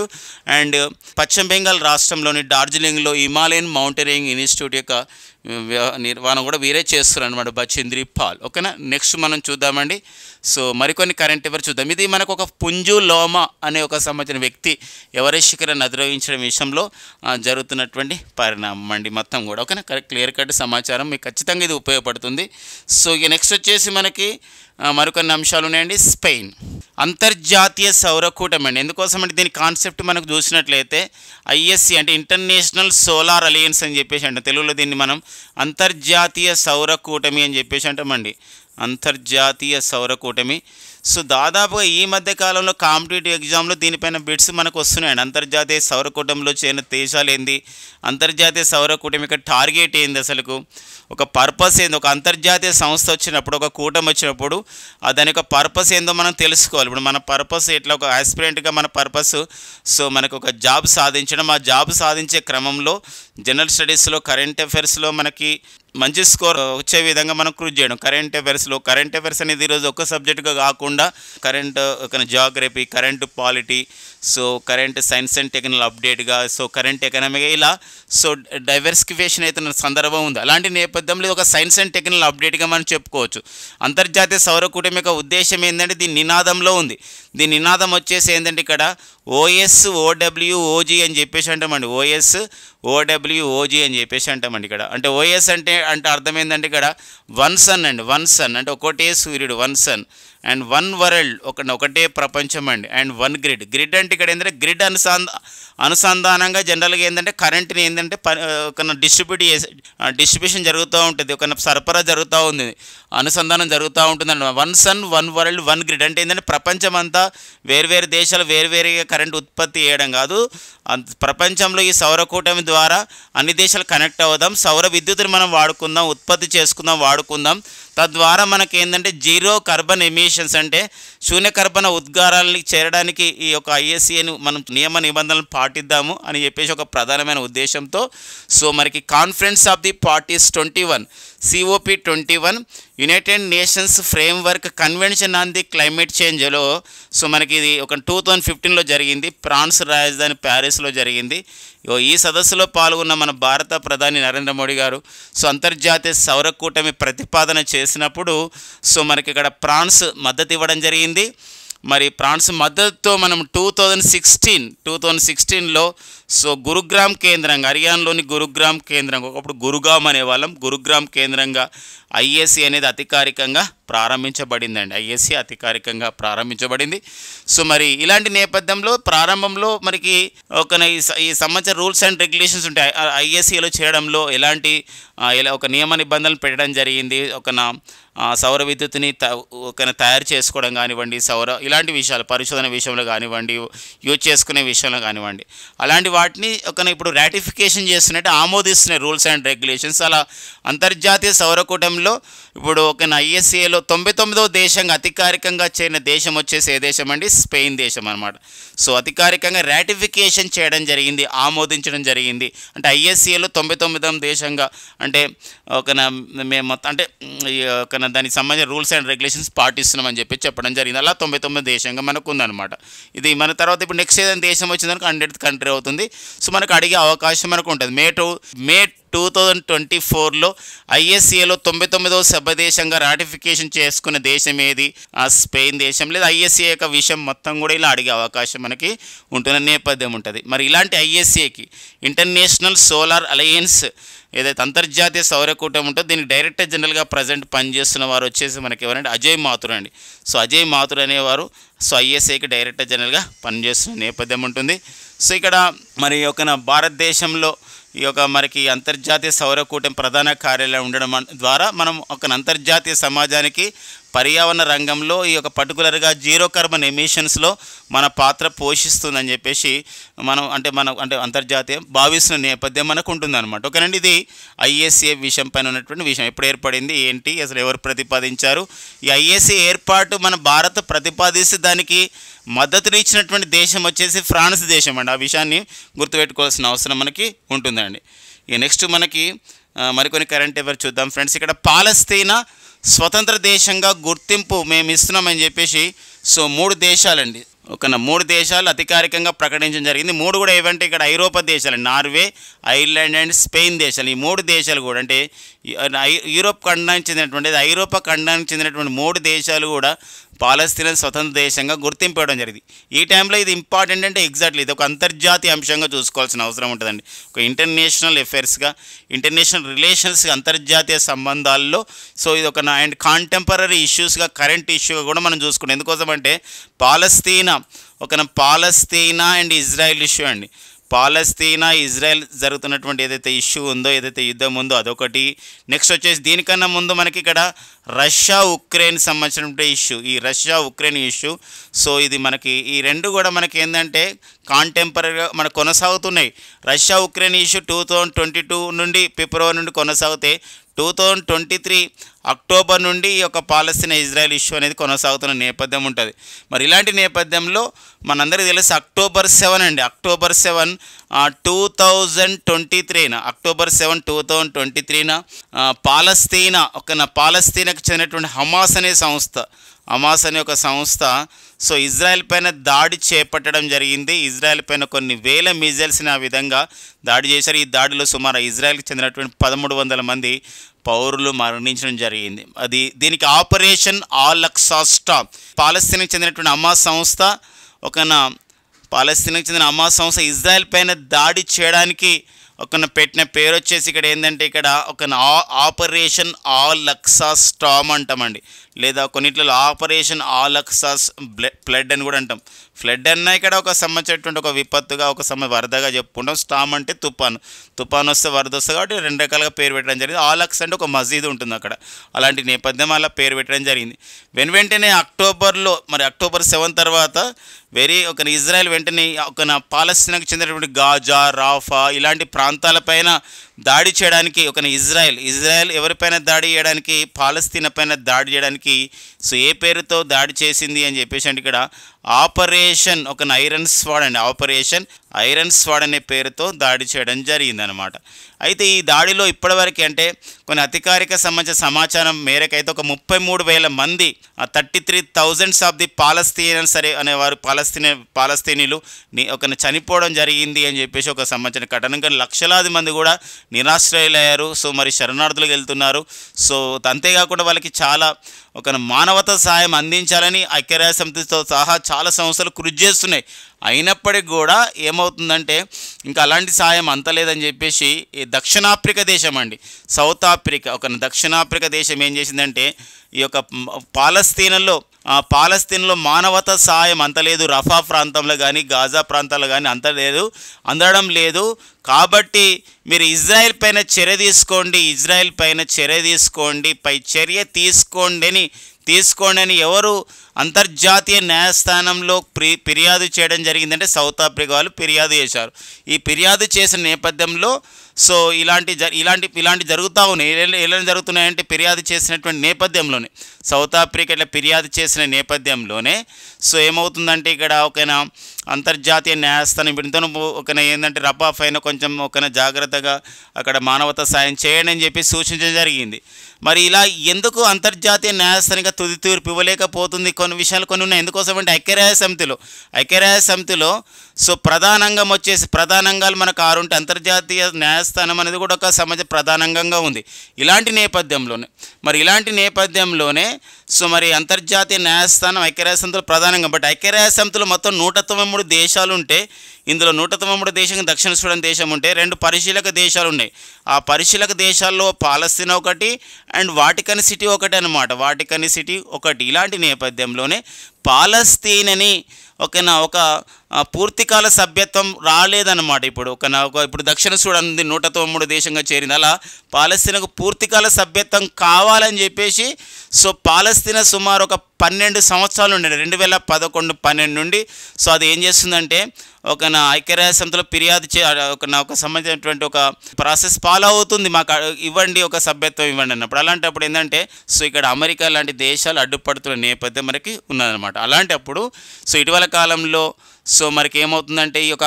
అండ్ పశ్చిమ బెంగాల్ రాష్ట్రంలోని డార్జిలింగ్లో హిమాలయన్ మౌంటైనరింగ్ ఇన్స్టిట్యూట్ యొక్క నిర్వహణ కూడా వీరే చేస్తారు అనమాట బచేంద్రి పాల్. ఓకేనా, నెక్స్ట్ మనం చూద్దామండి. సో మరికొన్ని కరెంట్ అఫైర్స్ చూద్దాం. ఇది మనకు ఒక పుంజు లోమా అనే ఒక సంబంధించిన వ్యక్తి ఎవరెస్ట్ శిఖరాన్ని అధిరోహించడం విషయంలో జరుగుతున్నటువంటి పరిణామం అండి మొత్తం కూడా. ఓకేనా, క్లియర్ కట్ సమాచారం మీకు ఖచ్చితంగా ఇది ఉపయోగపడుతుంది. సో ఇక నెక్స్ట్ వచ్చేసి మనకి మరికొన్ని అంశాలు ఉన్నాయండి. స్పెయిన్ అంతర్జాతీయ సౌర కూటమి అండి. ఎందుకోసమంటే దీని కాన్సెప్ట్ మనకు చూసినట్లయితే ఐఎస్సి అంటే ఇంటర్నేషనల్ సోలార్ అలయన్స్ అని చెప్పేసి అంటే తెలుగులో దీన్ని మనం అంతర్జాతీయ సౌర కూటమి అని చెప్పేసి అంటామండి. అంతర్జాతీయ సౌర కూటమి. సో దాదాపుగా ఈ మధ్య కాలంలో కాంపిటేటివ్ ఎగ్జామ్లో దీనిపైన బిట్స్ మనకు వస్తున్నాయండి. అంతర్జాతీయ సౌర కూటమిలో చేరిన దేశాలు ఏంది, అంతర్జాతీయ సౌర కూటమి యొక్క టార్గెట్ ఏంది, అసలు ఒక పర్పస్ ఏంది, ఒక అంతర్జాతీయ సంస్థ వచ్చినప్పుడు, ఒక కూటమి వచ్చినప్పుడు దాని యొక్క పర్పస్ ఏందో మనం తెలుసుకోవాలి. ఇప్పుడు మన పర్పస్ ఎట్లా ఒక ఆస్పిరెంట్గా మన పర్పస్ సో మనకు ఒక జాబ్ సాధించడం, ఆ జాబ్ సాధించే క్రమంలో జనరల్ స్టడీస్లో కరెంట్ అఫైర్స్లో మనకి మంచి స్కోర్ వచ్చే విధంగా మనం కృషి చేయడం. కరెంట్ అఫైర్స్ అనేది ఈరోజు ఒక్క సబ్జెక్టుగా కాకుండా current geography, current polity, so current science and technology అప్డేట్గా, సో కరెంట్ ఎకనామీగా ఇలా సో డైవర్సిఫికేషన్ అవుతున్న సందర్భం ఉంది. అలాంటి నేపథ్యంలో ఒక సైన్స్ అండ్ టెక్నాలజీ అప్డేట్గా మనం చెప్పుకోవచ్చు. అంతర్జాతీయ సౌర కూటమి యొక్క ఉద్దేశం ఏంటంటే దీని నినాదంలో ఉంది. దీని నినాదం వచ్చేసి ఏంటంటే ఇక్కడ OSOWOG అని చెప్పేసి అంటామండి. OSOWOG అని చెప్పేసి అంటామండి. ఇక్కడ అంటే ఓఎస్ అంటే అర్థం ఏంటంటే ఇక్కడ వన్ సన్ అండి, వన్ సన్ అంటే ఒకటే సూర్యుడు, one sun, and one world ఒకటే ప్రపంచం అండి, అండ్ వన్ గ్రిడ్ అంటే ఇక్కడ ఏంటంటే గ్రిడ్ అనుసంధానంగా జనరల్గా ఏంటంటే కరెంట్ని ఏంటంటే ఒక డిస్ట్రిబ్యూషన్ జరుగుతూ ఉంటుంది, ఒక సరఫరా జరుగుతూ ఉంది, అనుసంధానం జరుగుతూ ఉంటుందండి. One sun, one world, one grid అంటే ఏంటంటే ప్రపంచం అంతా వేరువేరు దేశాలు వేరువేరుగా కరెంట్ ఉత్పత్తి చేయడం కాదు, ప్రపంచంలో ఈ సౌర కూటమి ద్వారా అన్ని దేశాలు కనెక్ట్ అవుదాం, సౌర విద్యుత్తుని మనం వాడుకుందాం, ఉత్పత్తి చేసుకుందాం, వాడుకుందాం. తద్వారా మనకి ఏంటంటే జీరో కార్బన్ ఎమిషన్స్ అంటే శూన్య కర్బన ఉద్గారాలని చేరడానికి ఈ యొక్క ఐఎస్సిని మనం నియమ నిబంధనలు పాటిద్దాము అని చెప్పేసి ఒక ప్రధానమైన ఉద్దేశంతో సో మనకి Conference of the Parties 21 COP21 United Nations Framework Convention on the Climate చేంజ్లో సో మనకి ఇది ఒక 2015లో జరిగింది. ఫ్రాన్స్ రాజధాని ప్యారిస్లో జరిగింది. ఈ సదస్సులో పాల్గొన్న మన భారత ప్రధాని నరేంద్ర మోడీ గారు సో అంతర్జాతీయ సౌర కూటమి ప్రతిపాదన చేసినప్పుడు సో మనకి ఇక్కడ ఫ్రాన్స్ మద్దతు ఇవ్వడం జరిగింది. మరి ఫ్రాన్స్ మద్దతుతో మనం 2016లో సో గురుగ్రామ్ కేంద్రంగా, హర్యానాలోని గురుగ్రామ్ కేంద్రంగా, ఒకప్పుడు గురుగామ్ అనేవాళ్ళం, గురుగ్రామ్ కేంద్రంగా ఐఎస్సి అనేది అధికారికంగా ప్రారంభించబడిందండి. ఐఎస్సి అధికారికంగా ప్రారంభించబడింది. సో మరి ఇలాంటి నేపథ్యంలో ప్రారంభంలో మనకి ఈ సంబంధించిన రూల్స్ అండ్ రెగ్యులేషన్స్ ఉంటాయి. ఐఎస్సిలో చేయడంలో ఎలాంటి ఒక నియమ నిబంధనలు పెట్టడం జరిగింది. సౌర విద్యుత్తుని తయారు చేసుకోవడం కానివ్వండి, ఇలాంటి విషయాలు పరిశోధన విషయంలో కానివ్వండి, యూజ్ చేసుకునే విషయంలో కానివ్వండి, అలాంటి వాటిని ఇప్పుడు రాటిఫికేషన్ చేస్తున్నట్టు ఆమోదిస్తున్నాయి రూల్స్ అండ్ రెగ్యులేషన్స్. అలా అంతర్జాతీయ సౌర కూటమిలో ఇప్పుడు ఐఎస్సిలో ఐఎస్ఏలో 99వ దేశంగా అధికారికంగా చేరిన దేశం వచ్చేసి ఏ దేశం అండి? స్పెయిన్ దేశం అనమాట. సో అధికారికంగా రాటిఫికేషన్ చేయడం జరిగింది, ఆమోదించడం జరిగింది. అంటే ఐఎస్ఏలో 99వ దేశంగా అంటే మేము మొత్తం అంటే దానికి సంబంధించిన రూల్స్ అండ్ రెగ్యులేషన్స్ పాటిస్తున్నామని చెప్పడం జరిగింది. అలా 99వ దేశంగా మనకు ఉందన్నమాట. ఇది మన తర్వాత ఇప్పుడు నెక్స్ట్ ఏదైనా దేశం వచ్చిందనుకో 100th కంట్రీ అవుతుంది. సో మనకు అడిగే అవకాశం మనకు ఉంటుంది. మే 2024లో ఐఎస్ఏలో 99వ సభ్య దేశంగా రాటిఫికేషన్ చేసుకున్న దేశం ఏది? స్పెయిన్ దేశం. లేదా ఐఎస్ఏ యొక్క విషయం మొత్తం కూడా ఇలా అడిగే అవకాశం మనకి ఉంటున్న నేపథ్యం ఉంటుంది. మరి ఇలాంటి ఐఎస్ఏకి ఇంటర్నేషనల్ సోలార్ అలయన్స్ ఏదైతే అంతర్జాతీయ సౌరకూటమి ఉంటుందో దీనికి డైరెక్టర్ జనరల్గా ప్రజెంట్ పనిచేస్తున్న వారు వచ్చేసి మనకి ఎవరంటే అజయ్ మాథుర్ అండి. సో అజయ్ మాథుర్ అనేవారు సో ఐఎస్ఏకి డైరెక్టర్ జనరల్గా పనిచేస్తున్న నేపథ్యం ఉంటుంది. సో ఇక్కడ మరి భారతదేశంలో ఈ యొక్క మనకి అంతర్జాతీయ సౌరకూటమి ప్రధాన కార్యాలయం ఉండడం ద్వారా మనం ఒక అంతర్జాతీయ సమాజానికి పర్యావరణ రంగంలో ఈ యొక్క పర్టికులర్గా జీరో కార్బన్ ఎమిషన్స్లో మన పాత్ర పోషిస్తుందని చెప్పేసి మనం అంతర్జాతీయ భావిస్తున్న నేపథ్యం మనకు ఉంటుందన్నమాట. ఓకేనండి, ఇది ఐఎస్ఏ విషయం పైన ఉన్నటువంటి విషయం. ఎప్పుడు ఏర్పడింది, ఏంటి, అసలు ఎవరు ప్రతిపాదించారు? ఈ ఐఎస్ఏ ఏర్పాటు మన భారత్ ప్రతిపాదిస్తే దానికి మద్దతునిచ్చినటువంటి దేశం వచ్చేసి ఫ్రాన్స్ దేశం అండి. ఆ విషయాన్ని గుర్తుపెట్టుకోవాల్సిన అవసరం మనకి ఉంటుందండి. ఇక నెక్స్ట్ మనకి మరికొన్ని కరెంట్ అఫైర్ చూద్దాం ఫ్రెండ్స్. ఇక్కడ పాలస్తీనా స్వతంత్ర దేశంగా గుర్తింపు మేము ఇస్తున్నామని చెప్పేసి సో 3 దేశాలండి. 3 దేశాలు అధికారికంగా ప్రకటించడం జరిగింది. 3 కూడా ఏవంటే ఇక్కడ ఐరోపా దేశాలు, నార్వే, ఐర్లాండ్ అండ్ స్పెయిన్ దేశాలు. ఈ 3 దేశాలు కూడా అంటే యూరోప్ ఖండానికి చెందినటువంటి ఐరోపా ఖండానికి చెందినటువంటి 3 దేశాలు కూడా పాలస్తీనా స్వతంత్ర దేశంగా గుర్తింపు ఇవ్వడం జరిగింది. ఈ టైంలో ఇది ఇంపార్టెంట్ అంటే ఎగ్జాక్ట్లీ ఇది ఒక అంతర్జాతీయ అంశంగా చూసుకోవాల్సిన అవసరం ఉంటుందండి. ఒక ఇంటర్నేషనల్ అఫైర్స్గా, ఇంటర్నేషనల్ రిలేషన్స్గా, అంతర్జాతీయ సంబంధాల్లో సో ఇది ఒక అండ్ కాంటెంపరీ ఇష్యూస్గా, కరెంట్ ఇష్యూగా కూడా మనం చూసుకుంటాం. ఎందుకోసం అంటే పాలస్తీనా అండ్ ఇజ్రాయెల్ ఇష్యూ అండి. పాలస్తీనా ఇజ్రాయెల్ జరుగుతున్నటువంటి ఏదైతే ఇష్యూ ఉందో, ఏదైతే యుద్ధం ఉందో అదొకటి. నెక్స్ట్ వచ్చేసి దీనికన్నా ముందు మనకి ఇక్కడ రష్యా ఉక్రెయిన్ సంబంధించినటువంటి ఇష్యూ, ఈ రష్యా ఉక్రెయిన్ ఇష్యూ. సో ఇది మనకి ఈ 2 కూడా మనకి ఏంటంటే కాంటెంపరీగా మనకు కొనసాగుతున్నాయి. రష్యా ఉక్రెయిన్ ఇష్యూ 2022 నుండి ఫిబ్రవరి నుండి కొనసాగితే 2023 అక్టోబర్ నుండి ఈ యొక్క పాలస్తీనా ఇజ్రాయెల్ ఇష్యూ అనేది కొనసాగుతున్న నేపథ్యం ఉంటుంది. మరి ఇలాంటి నేపథ్యంలో మనందరికీ తెలుసు అక్టోబర్ 7 అండి. అక్టోబర్ 7 2023 అక్టోబర్ 7 2023 పాలస్తీనాకు చెందినటువంటి హమాస్ అనే ఒక సంస్థ సో ఇజ్రాయెల్ పైన దాడి చేపట్టడం జరిగింది. ఇజ్రాయెల్ పైన కొన్ని వేల మిజైల్స్ని ఆ విధంగా దాడి చేశారు. ఈ దాడిలో సుమారు ఇజ్రాయెల్కి చెందినటువంటి 1300 మంది పౌరులు మరణించడం జరిగింది. దీనికి ఆపరేషన్ ఆల్ అక్సా స్టాప్. పాలస్తీనాకు చెందినటువంటి హమాస్ సంస్థ ఇజ్రాయెల్ పైన దాడి చేయడానికి పెట్టిన పేరు వచ్చేసి ఇక్కడ ఏంటంటే ఇక్కడ ఆపరేషన్ ఆల్ అక్సా స్టామ్ అంటామండి. లేదా కొన్నిట్లలో ఆపరేషన్ ఆల్ అక్సా ఫ్లడ్ అని కూడా అంటాం. ఫ్లడ్ అన్నా ఇక్కడ ఒక సంబంధించినటువంటి ఒక విపత్తుగా, ఒక వరదగా చెప్పుకుంటాం. స్టామ్ అంటే తుఫాన్ వస్తే వరద వస్తుంది కాబట్టి 2 రకాలుగా పేరు పెట్టడం జరిగింది. ఆల్ అక్సా అంటే ఒక మసీదు ఉంటుంది అక్కడ, అలాంటి నేపథ్యం అలా పేరు పెట్టడం జరిగింది. వెంటనే అక్టోబర్ 7 తర్వాత ఇజ్రాయెల్ వెంటనే పాలస్తీనాకు చెందినటువంటి గాజా, రాఫా ఇలాంటి ప్రాంతాలపైన దాడి చేయడానికి ఇజ్రాయెల్ ఎవరిపైన దాడి చేయడానికి? పాలస్తీనా పైన దాడి చేయడానికి సో ఏ పేరుతో దాడి చేసింది అని చెప్పేసి అంటే ఇక్కడ ఆపరేషన్ ఐరన్ స్వాడ్ అండి. ఆపరేషన్ ఐరన్ స్వాడ్ అనే పేరుతో దాడి చేయడం జరిగిందనమాట. అయితే ఈ దాడిలో ఇప్పటివరకు అంటే కొన్ని అధికారిక సంబంధించిన సమాచారం మేరకైతే ఒక 33,000 మంది 33,000 ఆఫ్ ది పాలస్తీనియన్స్ అనేవారు పాలస్తీనీలు చనిపోవడం జరిగింది అని చెప్పేసి ఒక సంబంధించిన ఘటన. కానీ లక్షలాది మంది కూడా నిరాశ్రయులయ్యారు. సో మరి శరణార్థులకు వెళ్తున్నారు. సో అంతేకాకుండా వాళ్ళకి చాలా మానవతా సహాయం అందించాలని ఐక్యరాజ్యసమితితో సహా చాలా సంస్థలు కృషి చేస్తున్నాయి. అయినప్పటికీ కూడా ఏమవుతుందంటే ఇంకా అలాంటి సాయం అంతలేదని చెప్పేసి ఈ దక్షిణాఫ్రికా దేశం అండి, సౌత్ ఆఫ్రికా దక్షిణాఫ్రికా దేశం ఏం చేసిందంటే ఈ యొక్క పాలస్తీనాలో మానవతా సహాయం అంతలేదు. రఫా ప్రాంతంలో కానీ గాజా ప్రాంతాల్లో కానీ అందడం లేదు. కాబట్టి మీరు ఇజ్రాయెల్ పైన చర్య తీసుకోండి అని ఎవరు అంతర్జాతీయ న్యాయస్థానంలో ఫిర్యాదు చేయడం జరిగిందంటే సౌత్ ఆఫ్రికా వాళ్ళు ఫిర్యాదు చేశారు. ఈ ఫిర్యాదు చేసిన నేపథ్యంలో సో ఇలాంటి జరుగుతూ ఉన్నాయి. ఎలా జరుగుతున్నాయంటే ఫిర్యాదు చేసినటువంటి నేపథ్యంలోనే, సౌత్ ఆఫ్రికా ఇట్లా ఫిర్యాదు చేసిన నేపథ్యంలోనే సో ఏమవుతుందంటే ఇక్కడ ఒకనా అంతర్జాతీయ న్యాయస్థానం ఇప్పుడు ఒకనా ఏంటంటే రఫా పైన కొంచెం ఒకనా జాగ్రత్తగా అక్కడ మానవతా సాయం చేయండి అని చెప్పి సూచించడం జరిగింది. మరి ఇలా ఎందుకు అంతర్జాతీయ న్యాయస్థానిక తుది తీర్పు ఇవ్వలేకపోతుంది? కొన్ని విషయాలు కొన్ని ఉన్నాయి. ఎందుకోసం అంటే ఐక్యరాజ్య సమితిలో సో ప్రధానంగాలు మనకు 6 ఉంటే అంతర్జాతీయ న్యాయస్థానం అనేది కూడా ఒక సమాజ ప్రధానంగా ఉంది. ఇలాంటి నేపథ్యంలోనే సో మరి అంతర్జాతీయ న్యాయస్థానం ఐక్యరాజ్య సమితిలో ప్రధానంగా, బట్ ఐక్యరాజ్య సమితిలో మొత్తం 193 దేశాలు ఉంటే ఇందులో 193 దేశం దక్షిణ సూడాన్ దేశం ఉంటే 2 పరిశీలక దేశాలు ఉన్నాయి. ఆ పరిశీలక దేశాల్లో పాలస్తీనా ఒకటి అండ్ వాటికన్ సిటీ ఒకటి అనమాట. వాటికన్ సిటీ ఒకటి. ఇలాంటి నేపథ్యంలోనే పాలస్తీనాని ఒక పూర్తికాల సభ్యత్వం రాలేదన్నమాట. ఇప్పుడు దక్షిణ సూడాన్ 193 దేశంగా చేరింది. అలా పాలస్తీనాకు పూర్తికాల సభ్యత్వం కావాలని చెప్పేసి సో పాలస్తీనా సుమారు ఒక 12 సంవత్సరాలు ఉండే 2011-12 నుండి సో అది ఏం చేస్తుందంటే ఐక్యరాజ్య సమితిలో ఫిర్యాదు ఒక సంబంధించినటువంటి ఒక ప్రాసెస్ ఫాలో అవుతుంది. మాకు ఇవ్వండి, ఒక సభ్యత్వం ఇవ్వండి అన్నప్పుడు. అలాంటప్పుడు ఏంటంటే సో ఇక్కడ అమెరికా లాంటి దేశాలు అడ్డుపడుతున్న నేపథ్యం మనకి ఉన్నదన్నమాట. అలాంటప్పుడు సో ఇటీవల కాలంలో సో మనకి ఏమవుతుందంటే ఈ యొక్క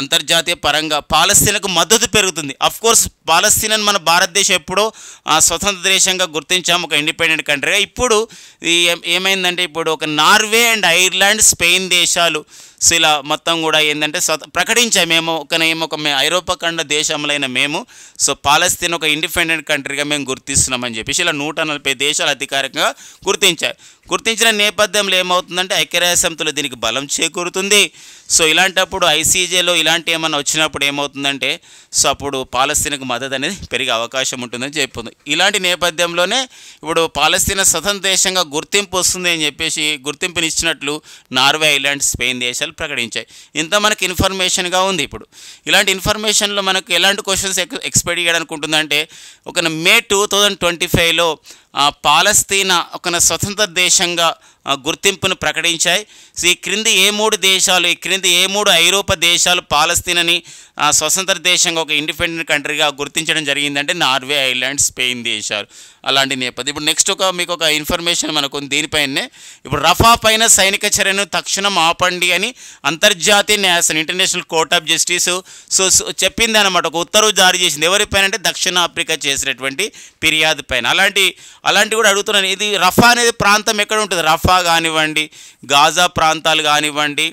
అంతర్జాతీయ పరంగా పాలస్తీనాకు మద్దతు పెరుగుతుంది. అఫ్కోర్స్ పాలస్తీనాను మన భారతదేశం ఎప్పుడో స్వతంత్ర దేశంగా గుర్తించాము, ఒక ఇండిపెండెంట్ కంట్రీగా. ఇప్పుడు ఏమైందంటే ఇప్పుడు ఒక నార్వే అండ్ ఐర్లాండ్, స్పెయిన్ దేశాలు సో ఇలా మొత్తం కూడా ఏంటంటే ప్రకటించాము. ఐరోపా ఖండ దేశములైన మేము సో పాలస్తీన్ ఒక ఇండిపెండెంట్ కంట్రీగా మేము గుర్తిస్తున్నామని చెప్పేసి ఇలా 140 దేశాలు అధికారికంగా గుర్తించిన నేపథ్యంలో ఏమవుతుందంటే ఐక్యరాజ్య సమితిలో దీనికి బలం చేకూరుతుంది. సో ఇలాంటప్పుడు ఐసీజేలో ఇలాంటి ఏమన్నా వచ్చినప్పుడు ఏమవుతుందంటే సో అప్పుడు పాలస్తీనాకు మద్దతు అనేది పెరిగే అవకాశం ఉంటుందని చెప్తుంది. ఇలాంటి నేపథ్యంలోనే ఇప్పుడు పాలస్తీనా స్వతంత్ర దేశంగా గుర్తింపు వస్తుంది అని చెప్పేసి గుర్తింపునిచ్చినట్లు నార్వే, ఐర్లాండ్, స్పెయిన్ దేశాలు ప్రకటించాయి. ఇంత మనకి ఇన్ఫర్మేషన్గా ఉంది. ఇప్పుడు ఇలాంటి ఇన్ఫర్మేషన్లో మనకు ఎలాంటి క్వశ్చన్స్ ఎక్స్పెక్ట్ చేయడానికి ఉంటుందంటే మే 2025లో పాలస్తీనా ఒక స్వతంత్ర దేశంగా గుర్తింపును ప్రకటించాయి. ఈ క్రింది ఏ 3 ఐరోపా దేశాలు పాలస్తీనాని స్వతంత్ర దేశంగా ఒక ఇండిపెండెంట్ కంట్రీగా గుర్తించడం జరిగిందంటే నార్వే, ఐర్లాండ్, స్పెయిన్ దేశాలు. అలాంటి నేపథ్యం ఇప్పుడు నెక్స్ట్ మీకు ఒక ఇన్ఫర్మేషన్ మనకు దీనిపైనే ఇప్పుడు రఫా పైన సైనిక చర్యను తక్షణం ఆపండి అని అంతర్జాతీయ న్యాయస్థానం international Court of Justice so చెప్పింది అనమాట. ఒక ఉత్తర్వు జారీ చేసింది. ఎవరిపైన అంటే దక్షిణ ఆఫ్రికా చేసినటువంటి ఫిర్యాదు పైన. అలాంటి కూడా అడుగుతున్నాను. ఇది రఫా అనేది ప్రాంతం ఎక్కడ ఉంటుంది? రఫా కానివ్వండి, గాజా ప్రాంతాలు కానివ్వండి,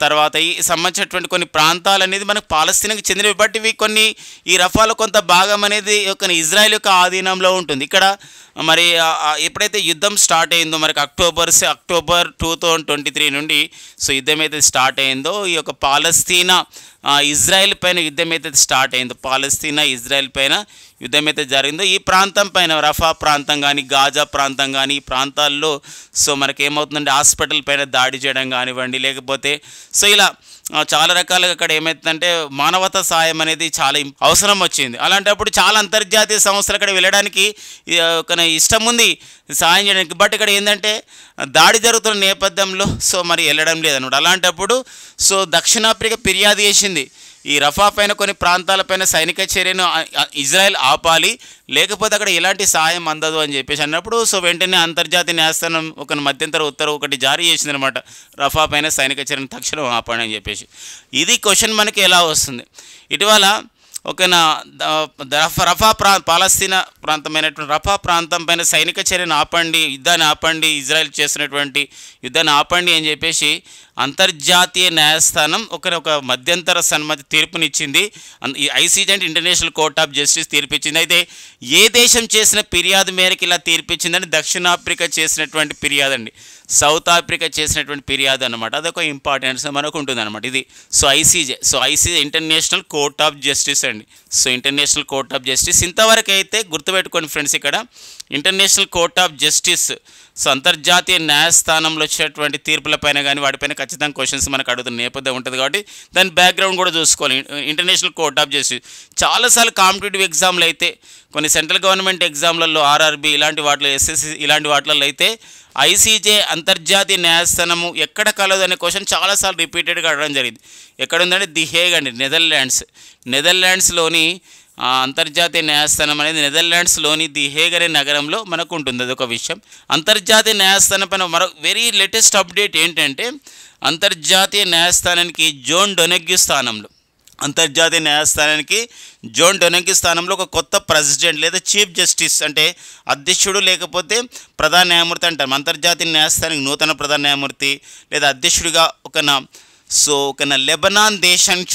తర్వాత ఈ సంబంధించినటువంటి కొన్ని ప్రాంతాలు అనేది మనకు పాలస్తీనాకి చెందినవి. బట్ ఇవి కొన్ని ఈ రఫాలో కొంత భాగం అనేది ఇజ్రాయెల్ యొక్క ఆధీనంలో ఉంటుంది. ఇక్కడ మరి ఎప్పుడైతే యుద్ధం స్టార్ట్ అయిందో మనకి అక్టోబర్ 2023 నుండి సో యుద్ధం అయితే స్టార్ట్ అయిందో ఈ యొక్క పాలస్తీనా ఇజ్రాయెల్ పైన యుద్ధం అయితే స్టార్ట్ అయిందో, పాలస్తీనా ఇజ్రాయెల్ పైన యుద్ధం అయితే జరిగిందో ఈ ప్రాంతం పైన రఫా ప్రాంతం కానీ, గాజా ప్రాంతం కానీ ఈ ప్రాంతాల్లో సో మనకి ఏమవుతుందంటే హాస్పిటల్ పైన దాడి చేయడం కానివ్వండి, లేకపోతే సో ఇలా చాలా రకాలుగా అక్కడ ఏమవుతుందంటే మానవతా సాయం అనేది చాలా అవసరం వచ్చింది. అలాంటప్పుడు చాలా అంతర్జాతీయ సంస్థలు అక్కడ వెళ్ళడానికి ఒక ఇష్టం ఉంది సాయం చేయడానికి. బట్ ఇక్కడ ఏంటంటే దాడి జరుగుతున్న నేపథ్యంలో సో మరి వెళ్ళడం లేదన్నమాట. అలాంటప్పుడు సో దక్షిణాఫ్రికా ఫిర్యాదు చేసింది, ఈ రఫా పైన కొన్ని ప్రాంతాలపైన సైనిక చర్యను ఇజ్రాయెల్ ఆపాలి, లేకపోతే అక్కడ ఎలాంటి సాయం అందదు అని చెప్పేసి అన్నప్పుడు సో వెంటనే అంతర్జాతీయ న్యాయస్థానం ఒక మధ్యంతర ఉత్తర్వు ఒకటి జారీ చేసిందనమాట. రఫా పైన సైనిక చర్యను తక్షణం ఆపండి అని చెప్పేసి. ఇది క్వశ్చన్ మనకి ఎలా వస్తుంది? ఇటీవల రఫా పాలస్తీనా ప్రాంతమైనటువంటి రఫా ప్రాంతం పైన సైనిక చర్యను ఆపండి, యుద్ధాన్ని ఆపండి, ఇజ్రాయెల్ చేస్తున్నటువంటి యుద్ధాన్ని ఆపండి అని చెప్పేసి అంతర్జాతీయ న్యాయస్థానం ఒక మధ్యంతర సన్మతి తీర్పునిచ్చింది. ఐసీజే అంటే ఇంటర్నేషనల్ కోర్ట్ ఆఫ్ జస్టిస్ తీర్పిచ్చింది. అయితే ఏ దేశం చేసిన ఫిర్యాదు మేరకు ఇలా తీర్పిచ్చిందని దక్షిణాఫ్రికా చేసినటువంటి ఫిర్యాదు అండి, సౌత్ ఆఫ్రికా చేసినటువంటి ఫిర్యాదు అనమాట. అదొక ఇంపార్టెన్స్ మనకు ఉంటుంది అనమాట. ఇది so ICJ International Court of Justice అండి. So International Court of Justice ఇంతవరకు అయితే గుర్తుపెట్టుకోండి ఫ్రెండ్స్, ఇక్కడ International Court of Justice so అంతర్జాతీయ న్యాయస్థానంలో వచ్చేటువంటి తీర్పులపైన కానీ వాటిపైన ఖచ్చితంగా క్వశ్చన్స్ మనకు అడుగుతున్న నేపథ్యం ఉంటుంది కాబట్టి దాని బ్యాక్గ్రౌండ్ కూడా చూసుకోవాలి. ఇంటర్నేషనల్ కోర్ట్ ఆఫ్ జస్టిస్ చాలాసార్లు కాంపిటేటివ్ ఎగ్జామ్లు అయితే కొన్ని సెంట్రల్ గవర్నమెంట్ ఎగ్జామ్లలో ఆర్ఆర్బి ఇలాంటి వాటిలో ఎస్ఎస్సి ఇలాంటి వాటిలలో అయితే ఐసీజే అంతర్జాతీయ న్యాయస్థానము ఎక్కడ కలదు అనే క్వశ్చన్ చాలాసార్లు రిపీటెడ్గా అడగడం జరిగింది. ఎక్కడ ఉందంటే ది హేగ్ అండి, నెదర్లాండ్స్లోని అంతర్జాతీయ న్యాయస్థానం అనేది నెదర్లాండ్స్లోని ది హేగ్ అనే నగరంలో మనకు ఉంటుంది. అదొక విషయం. అంతర్జాతీయ న్యాయస్థానం పైన మరో వెరీ లేటెస్ట్ అప్డేట్ ఏంటంటే అంతర్జాతీయ న్యాయస్థానానికి అంతర్జాతీయ న్యాయస్థానానికి జోన్ డొనెగ్యూ స్థానంలో ఒక కొత్త ప్రెసిడెంట్ లేదా చీఫ్ జస్టిస్ అంటే అధ్యక్షుడు లేకపోతే ప్రధాన న్యాయమూర్తి అంటారు. అంతర్జాతీయ న్యాయస్థానానికి నూతన ప్రధాన న్యాయమూర్తి లేదా అధ్యక్షుడిగా ఒక లెబనాన్ దేశానికి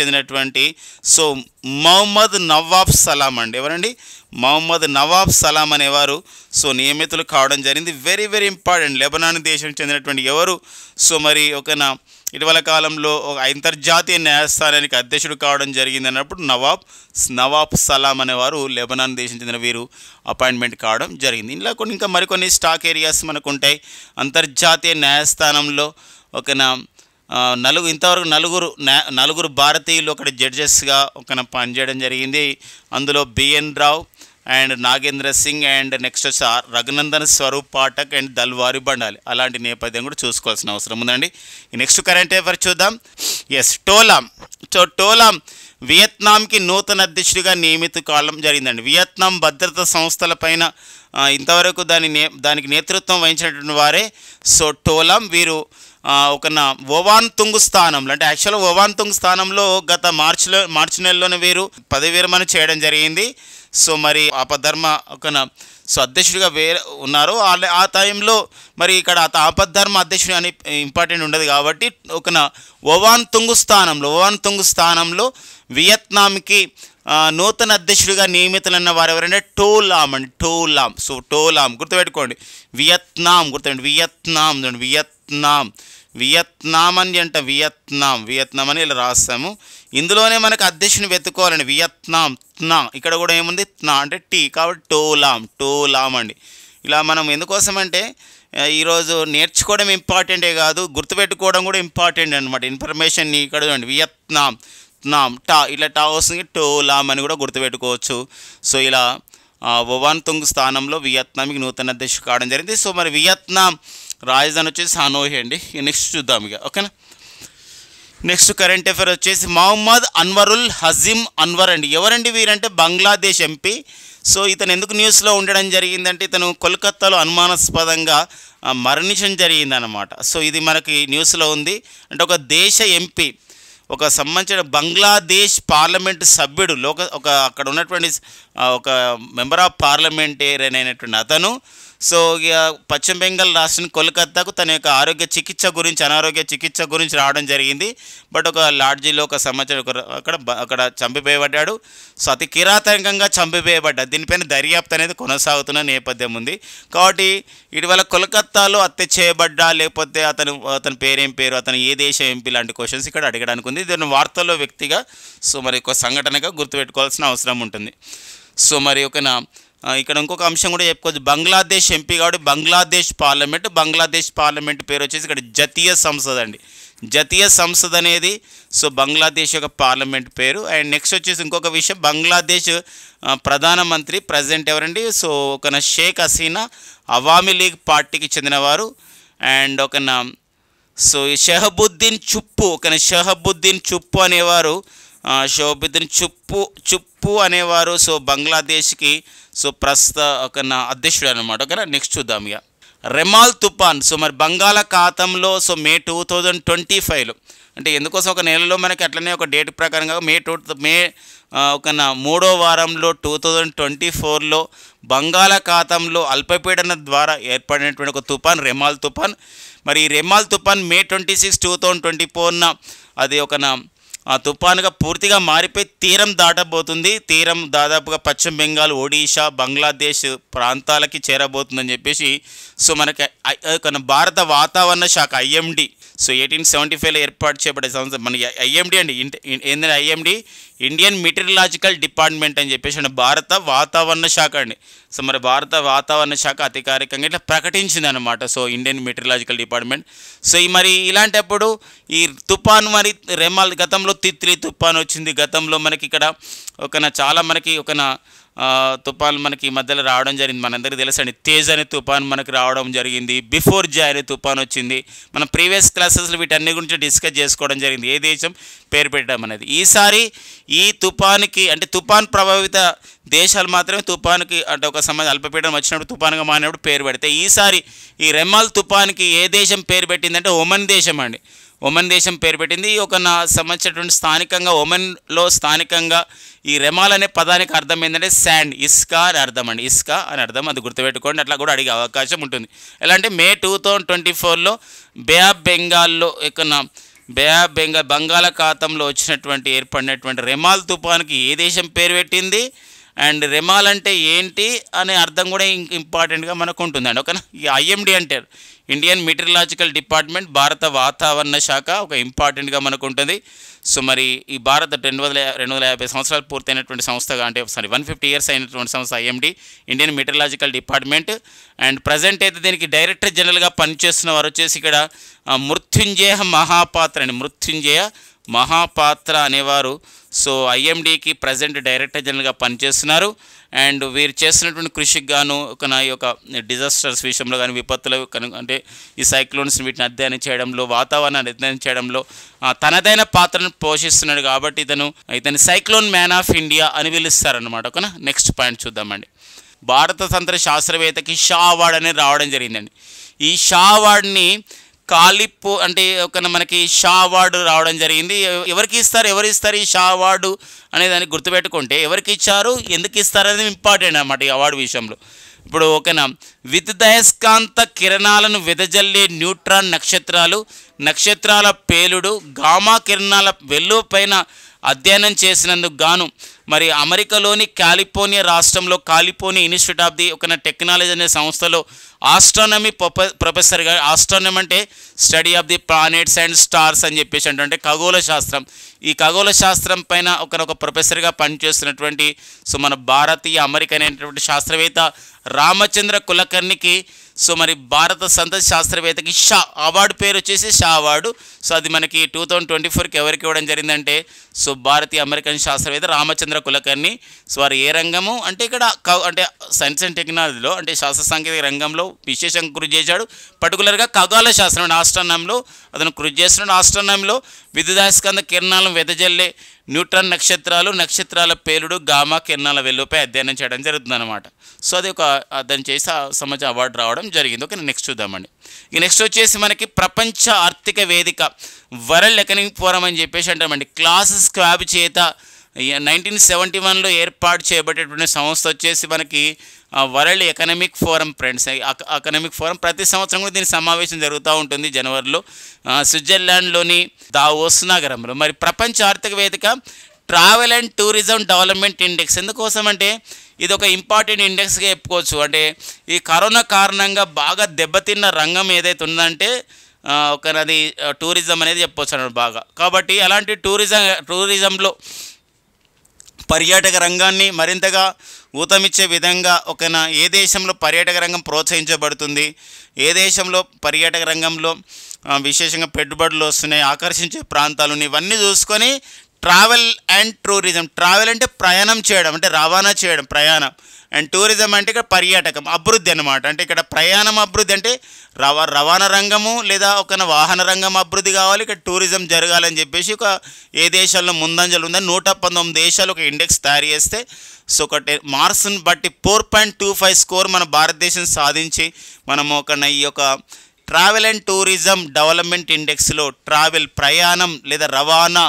చెందినటువంటి సో మొహమ్మద్ నవాబ్ సలాం అండి. ఎవరండి? మొహమ్మద్ నవాబ్ సలాం అనేవారు సో నియమితులు కావడం జరిగింది. Very very important. లెబనాన్ దేశానికి చెందినటువంటి ఎవరు సో మరి ఇటీవల కాలంలో ఒక అంతర్జాతీయ న్యాయస్థానానికి అధ్యక్షుడు కావడం జరిగింది అన్నప్పుడు నవాబ్ సలాం అనేవారు లెబనాన్ దేశం చెందిన వీరు అపాయింట్మెంట్ కావడం జరిగింది. ఇలా ఇంకా మరికొన్ని స్టాక్ ఏరియాస్ మనకు ఉంటాయి. అంతర్జాతీయ న్యాయస్థానంలో ఇంతవరకు నలుగురు భారతీయులు అక్కడ జడ్జెస్గా పనిచేయడం జరిగింది. అందులో BN Rao and Nagendra Singh and next వచ్చి రఘునందన్ స్వరూప్ పాఠక్ అండ్ దల్వారి బండాలి. అలాంటి నేపథ్యం కూడా చూసుకోవాల్సిన అవసరం ఉందండి. ఈ నెక్స్ట్ కరెంట్ అఫైర్ చూద్దాం. టోలాం వియత్నాంకి నూతన అధ్యక్షుడిగా నియమిత కావడం జరిగిందండి. వియత్నాం భద్రతా సంస్థలపైన ఇంతవరకు దానికి నేతృత్వం వహించినటువంటి వారే సో టోలాం. వీరు ఒవాన్తుంగ్ స్థానంలో అంటే యాక్చువల్గా ఒవాన్తుంగ్ స్థానంలో గత మార్చి నెలలోనే వీరు పదవి విరమణ చేయడం జరిగింది. సో మరి ఆపద్ధర్మ అధ్యక్షుడిగా ఉన్నారు. ఆ టైంలో మరి ఇక్కడ ఆపద్ధర్మ అధ్యక్షుడు అని ఇంపార్టెంట్ ఉండదు కాబట్టి ఒవాన్తుంగ్ స్థానంలో వియత్నాంకి నూతన అధ్యక్షుడిగా నియమితులన్న వారు ఎవరంటే టోలాం అండి. సో టోలాం గుర్తుపెట్టుకోండి. వియత్నాం అని ఇలా రాస్తాము. ఇందులోనే మనకు అధ్యక్షుని వెతుక్కోవాలండి. వియత్నాం ఇక్కడ కూడా ఏముంది అంటే టీ కాబట్టి టోలాం అండి. ఇలా మనం ఎందుకోసం అంటే ఈరోజు నేర్చుకోవడం ఇంపార్టెంటే కాదు, గుర్తుపెట్టుకోవడం కూడా ఇంపార్టెంట్ అనమాట. ఇన్ఫర్మేషన్ ఇక్కడ చూడండి వియత్నాం ఇలా వస్తుంది, టోలాం అని కూడా గుర్తుపెట్టుకోవచ్చు. సో ఇలా ఒవాన్తుంగ్ స్థానంలో వియత్నాంకి నూతన అధ్యక్షుడు కావడం జరిగింది. సో మరి వియత్నాం రాజధాని వచ్చేసి హనోయి అండి. నెక్స్ట్ చూద్దాం ఇక ఓకేనా. నెక్స్ట్ కరెంట్ అఫైర్ వచ్చేసి మహమ్మద్ అన్వరుల్ హజీమ్ అన్వర్ అండి. ఎవరండి వీరంటే బంగ్లాదేశ్ ఎంపీ. సో ఇతను ఎందుకు న్యూస్లో ఉండడం జరిగిందంటే ఇతను కోల్కతాలో అనుమానాస్పదంగా మరణించడం జరిగిందనమాట. సో ఇది మనకి న్యూస్లో ఉంది. అంటే ఒక దేశ ఎంపీ సంబంధించిన బంగ్లాదేశ్ పార్లమెంటు సభ్యుడు అక్కడ ఉన్నటువంటి ఒక మెంబర్ ఆఫ్ పార్లమెంటేరియన్ అయినటువంటి అతను సో ఇక పశ్చిమ బెంగాల్ రాష్ట్రం కోల్కతాకు తన యొక్క అనారోగ్య చికిత్స గురించి రావడం జరిగింది. బట్ ఒక లాడ్జీలో ఒక సంవత్సరం అక్కడ చంపివేయబడ్డాడు. సో అతి కిరాతకంగా చంపివేయబడ్డాడు. దీనిపైన దర్యాప్తు అనేది కొనసాగుతున్న నేపథ్యం ఉంది. కాబట్టి ఇటీవల కోల్కతాలో హత్య చేయబడ్డా లేకపోతే అతని పేరేం పేరు, అతను ఏ దేశ ఎంపీ లాంటి క్వశ్చన్స్ ఇక్కడ అడగడానికి ఉంది. దీని వార్తల్లో వ్యక్తిగా సో మరి ఒక సంఘటనగా గుర్తుపెట్టుకోవాల్సిన అవసరం ఉంటుంది. సో మరి ఇక్కడ ఇంకొక అంశం కూడా చెప్పుకోవచ్చు. బంగ్లాదేశ్ ఎంపీ కాబట్టి బంగ్లాదేశ్ పార్లమెంట్ పేరు వచ్చేసి ఇక్కడ జాతీయ సంసద్ అండి. జాతీయ సంసద్ అనేది సో బంగ్లాదేశ్ యొక్క పార్లమెంట్ పేరు. అండ్ నెక్స్ట్ వచ్చేసి ఇంకొక విషయం, బంగ్లాదేశ్ ప్రధానమంత్రి ప్రెసిడెంట్ ఎవరండి? సో షేక్ హసీనా అవామీ లీగ్ పార్టీకి చెందినవారు. అండ్ షహబుద్దీన్ చుప్పు అనేవారు చుప్పు అనేవారు సో బంగ్లాదేశ్కి సో ప్రస్తుత అధ్యక్షుడు అనమాట. ఓకేనా. నెక్స్ట్ చూద్దాం ఇక రెమాల్ తుఫాన్. సో మరి బంగాళాఖాతంలో సో మే 2025లో అంటే ఎందుకోసం ఒక నెలలో మనకి అట్లనే ఒక డేట్ ప్రకారంగా మే మూడో వారంలో 2024లో బంగాళాఖాతంలో అల్పపీడన ద్వారా ఏర్పడినటువంటి ఒక తుఫాన్ రెమాల్ తుఫాన్. మరి ఈ రెమాల్ తుఫాన్ మే 26, 2024న అది తుఫానుగా పూర్తిగా మారిపోయి తీరం దాటబోతుంది. తీరం దాదాపుగా పశ్చిమ బెంగాల్, ఒడిషా, బంగ్లాదేశ్ ప్రాంతాలకి చేరబోతుందని చెప్పేసి సో మనకి భారత వాతావరణ శాఖ IMD సో 1875లో ఏర్పాటు చేయబడే సంస్థ మన IMD అండి. ఏంటంటే IMD ఇండియన్ మెటీరియలాజికల్ డిపార్ట్మెంట్ అని చెప్పేసి భారత వాతావరణ శాఖ అండి. సో మరి భారత వాతావరణ శాఖ అధికారికంగా ఇట్లా ప్రకటించింది అనమాట. So Indian meteorological department. So మరి ఇలాంటప్పుడు ఈ తుఫాను మరి రెమాల్ గతంలో తిత్లీ తుఫాను వచ్చింది. గతంలో మనకి ఇక్కడ చాలా మనకి తుఫాను మనకి ఈ మధ్యలో రావడం జరిగింది. మనందరికీ తెలుసండి, తేజ్ అనే తుఫాను మనకి రావడం జరిగింది. బిఫోర్ జై అనే తుఫాను వచ్చింది. మనం ప్రీవియస్ క్లాసెస్లో వీటన్ని గురించి డిస్కస్ చేసుకోవడం జరిగింది, ఏ దేశం పేరు పెట్టడం అనేది. ఈసారి ఈ తుఫానుకి అంటే తుఫాన్ ప్రభావిత దేశాలు మాత్రమే తుఫానుకి అంటే ఒక సంబంధం అల్పపీడనం వచ్చినప్పుడు తుఫానుగా మారినప్పుడు పేరు పెడితే, ఈసారి ఈ రెమాల్ తుఫానుకి ఏ దేశం పేరు పెట్టిందంటే ఒమన్ దేశం అండి. ఒమన్ దేశం పేరు పెట్టింది. సంబంధించినటువంటి స్థానికంగా ఒమన్లో స్థానికంగా ఈ రెమాల్ అనే పదానికి అర్థం ఏంటంటే శాండ్, ఇసుక అని అర్థం అండి. ఇసుక అని అర్థం, అది గుర్తుపెట్టుకోండి. అట్లా కూడా అడిగే అవకాశం ఉంటుంది. ఎలా అంటే మే 2024లో బే ఆఫ్ బెంగాల్లో బంగాళాఖాతంలో ఏర్పడినటువంటి రెమాల్ తుఫానుకి ఏ దేశం పేరు పెట్టింది అండ్ రెమాల్ అంటే ఏంటి అనే అర్థం కూడా ఇంపార్టెంట్గా మనకు ఉంటుందండి. ఓకేనా. ఈ IMD అంటారు ఇండియన్ మెటీరియలాజికల్ డిపార్ట్మెంట్, భారత వాతావరణ శాఖ ఒక ఇంపార్టెంట్గా మనకు ఉంటుంది. సో మరి ఈ భారత 250 సంవత్సరాలు పూర్తయినటువంటి సంస్థగా అంటే 150 ఇయర్స్ అయినటువంటి సంస్థ IMD Indian meteorological department. And present అయితే దీనికి డైరెక్టర్ జనరల్గా పనిచేస్తున్న వారు వచ్చేసి ఇక్కడ మృత్యుంజయ మహాపాత్ర అండి. మృత్యుంజయ మహాపాత్ర అనేవారు సో IMDకి ప్రజెంట్ డైరెక్టర్ జనరల్గా పనిచేస్తున్నారు. అండ్ వీరు చేస్తున్నటువంటి కృషికి గాను ఈ యొక్క డిజాస్టర్స్ విషయంలో కానీ విపత్తులు అంటే ఈ సైక్లోన్స్ వీటిని అధ్యయనం చేయడంలో, వాతావరణాన్ని అధ్యయనం చేయడంలో తనదైన పాత్రను పోషిస్తున్నాడు. కాబట్టి ఇతని సైక్లోన్ మ్యాన్ ఆఫ్ ఇండియా అని పిలుస్తారనమాట. ఓకేనా. నెక్స్ట్ పాయింట్ చూద్దామండి. భారత తంత్ర శాస్త్రవేత్తకి షా అవార్డు అనేది రావడం జరిగిందండి. ఈ షా అవార్డుని అంటే మనకి షా అవార్డు రావడం జరిగింది. ఎవరికి ఇస్తారు ఈ షా అవార్డు అనే దాన్ని గుర్తుపెట్టుకుంటే, ఎవరికి ఇచ్చారు, ఎందుకు ఇస్తారు అనేది ఇంపార్టెంట్ అన్నమాట ఈ అవార్డు విషయంలో. ఇప్పుడు విద్యుదయస్కాంత కిరణాలను వెదజల్లే న్యూట్రాన్ నక్షత్రాల పేలుడు, గామా కిరణాల వెల్లువపైన అధ్యయనం చేసినందుకు గాను మరి అమెరికాలోని కాలిఫోర్నియా రాష్ట్రంలో California institute of the technology అనే సంస్థలో ఆస్ట్రానమీ ప్రొఫెసర్గా, ఆస్ట్రానమీ అంటే study of the planets and stars అని చెప్పేసి అంటే ఖగోళ శాస్త్రం, ఈ ఖగోళ శాస్త్రం పైన ఒక ప్రొఫెసర్గా పనిచేస్తున్నటువంటి సో మన భారతీయ అమెరికన్ అయినటువంటి శాస్త్రవేత్త రామచంద్ర కులకర్ణికి సో మరి భారత సంతతి శాస్త్రవేత్తకి షా అవార్డు పేరు వచ్చేసి షా అవార్డు. సో అది మనకి 2024కి ఎవరికి ఇవ్వడం జరిగిందంటే సో భారతీయ అమెరికన్ శాస్త్రవేత్త రామచంద్ర కులకర్ణి. సో వారు ఏ రంగము అంటే ఇక్కడ అంటే సైన్స్ అండ్ టెక్నాలజీలో అంటే శాస్త్ర సాంకేతిక రంగంలో విశేషంగా కృషి చేశాడు. పర్టికులర్గా ఖగోళ శాస్త్రం అంటే ఆస్ట్రానమీలో అతను కృషి చేస్తున్నాడు. ఆస్ట్రానమీలో విద్యుదయస్కాంత కిరణాలను వెదజల్లే న్యూట్రాన్ నక్షత్రాల పేలుడు, గామా కిరణాల వెల్లువపై అధ్యయనం చేయడం జరుగుతుందన్నమాట. సో అది అతను చేసి సమాజ అవార్డు రావడం జరిగింది. ఓకే, నెక్స్ట్ చూద్దామండి. ఇక నెక్స్ట్ వచ్చేసి మనకి ప్రపంచ ఆర్థిక వేదిక వరల్డ్ ఎకనామిక్ ఫోరం అని చెప్పేసి అంటామండి. క్లాస్ స్క్వాబ్ చేత 1971లో ఏర్పాటు చేయబడేటువంటి సంస్థ వచ్చేసి మనకి world economic forum friends. Economic forum ప్రతి సంవత్సరం కూడా దీని సమావేశం జరుగుతూ ఉంటుంది జనవరిలో స్విట్జర్లాండ్లోని దావోస్ నగరంలో. మరి ప్రపంచ ఆర్థిక వేదిక travel and tourism development index ఎందుకోసం అంటే ఇది ఒక ఇంపార్టెంట్ ఇండెక్స్గా చెప్పుకోవచ్చు. అంటే ఈ కరోనా కారణంగా బాగా దెబ్బతిన్న రంగం ఏదైతే ఉందంటే అది టూరిజం అనేది చెప్పవచ్చు అన్నమాట బాగా. కాబట్టి అలాంటి టూరిజంలో పర్యాటక రంగాన్ని మరింతగా ఊతమిచ్చే విధంగా ఏ దేశంలో పర్యాటక రంగం ప్రోత్సహించబడుతుంది, ఏ దేశంలో పర్యాటక రంగంలో విశేషంగా పెట్టుబడులు వస్తున్నాయి, ఆకర్షించే ప్రాంతాలు ఇవన్నీ చూసుకొని ట్రావెల్ అండ్ టూరిజం. ట్రావెల్ అంటే ప్రయాణం చేయడం, అంటే రవాణా చేయడం ప్రయాణం, అండ్ టూరిజం అంటే ఇక్కడ పర్యాటకం అభివృద్ధి అనమాట. అంటే ఇక్కడ ప్రయాణం అభివృద్ధి అంటే రవాణా రంగము లేదా వాహన రంగం అభివృద్ధి కావాలి, ఇక్కడ టూరిజం జరగాలని చెప్పేసి ఏ దేశాల్లో ముందంజలు ఉందని 119 దేశాలు ఒక ఇండెక్స్ తయారు చేస్తే సో మార్క్స్ని బట్టి 4.25 స్కోర్ మన భారతదేశం సాధించి మనము ఈ ట్రావెల్ అండ్ టూరిజం డెవలప్మెంట్ ఇండెక్స్లో ప్రయాణం లేదా రవాణా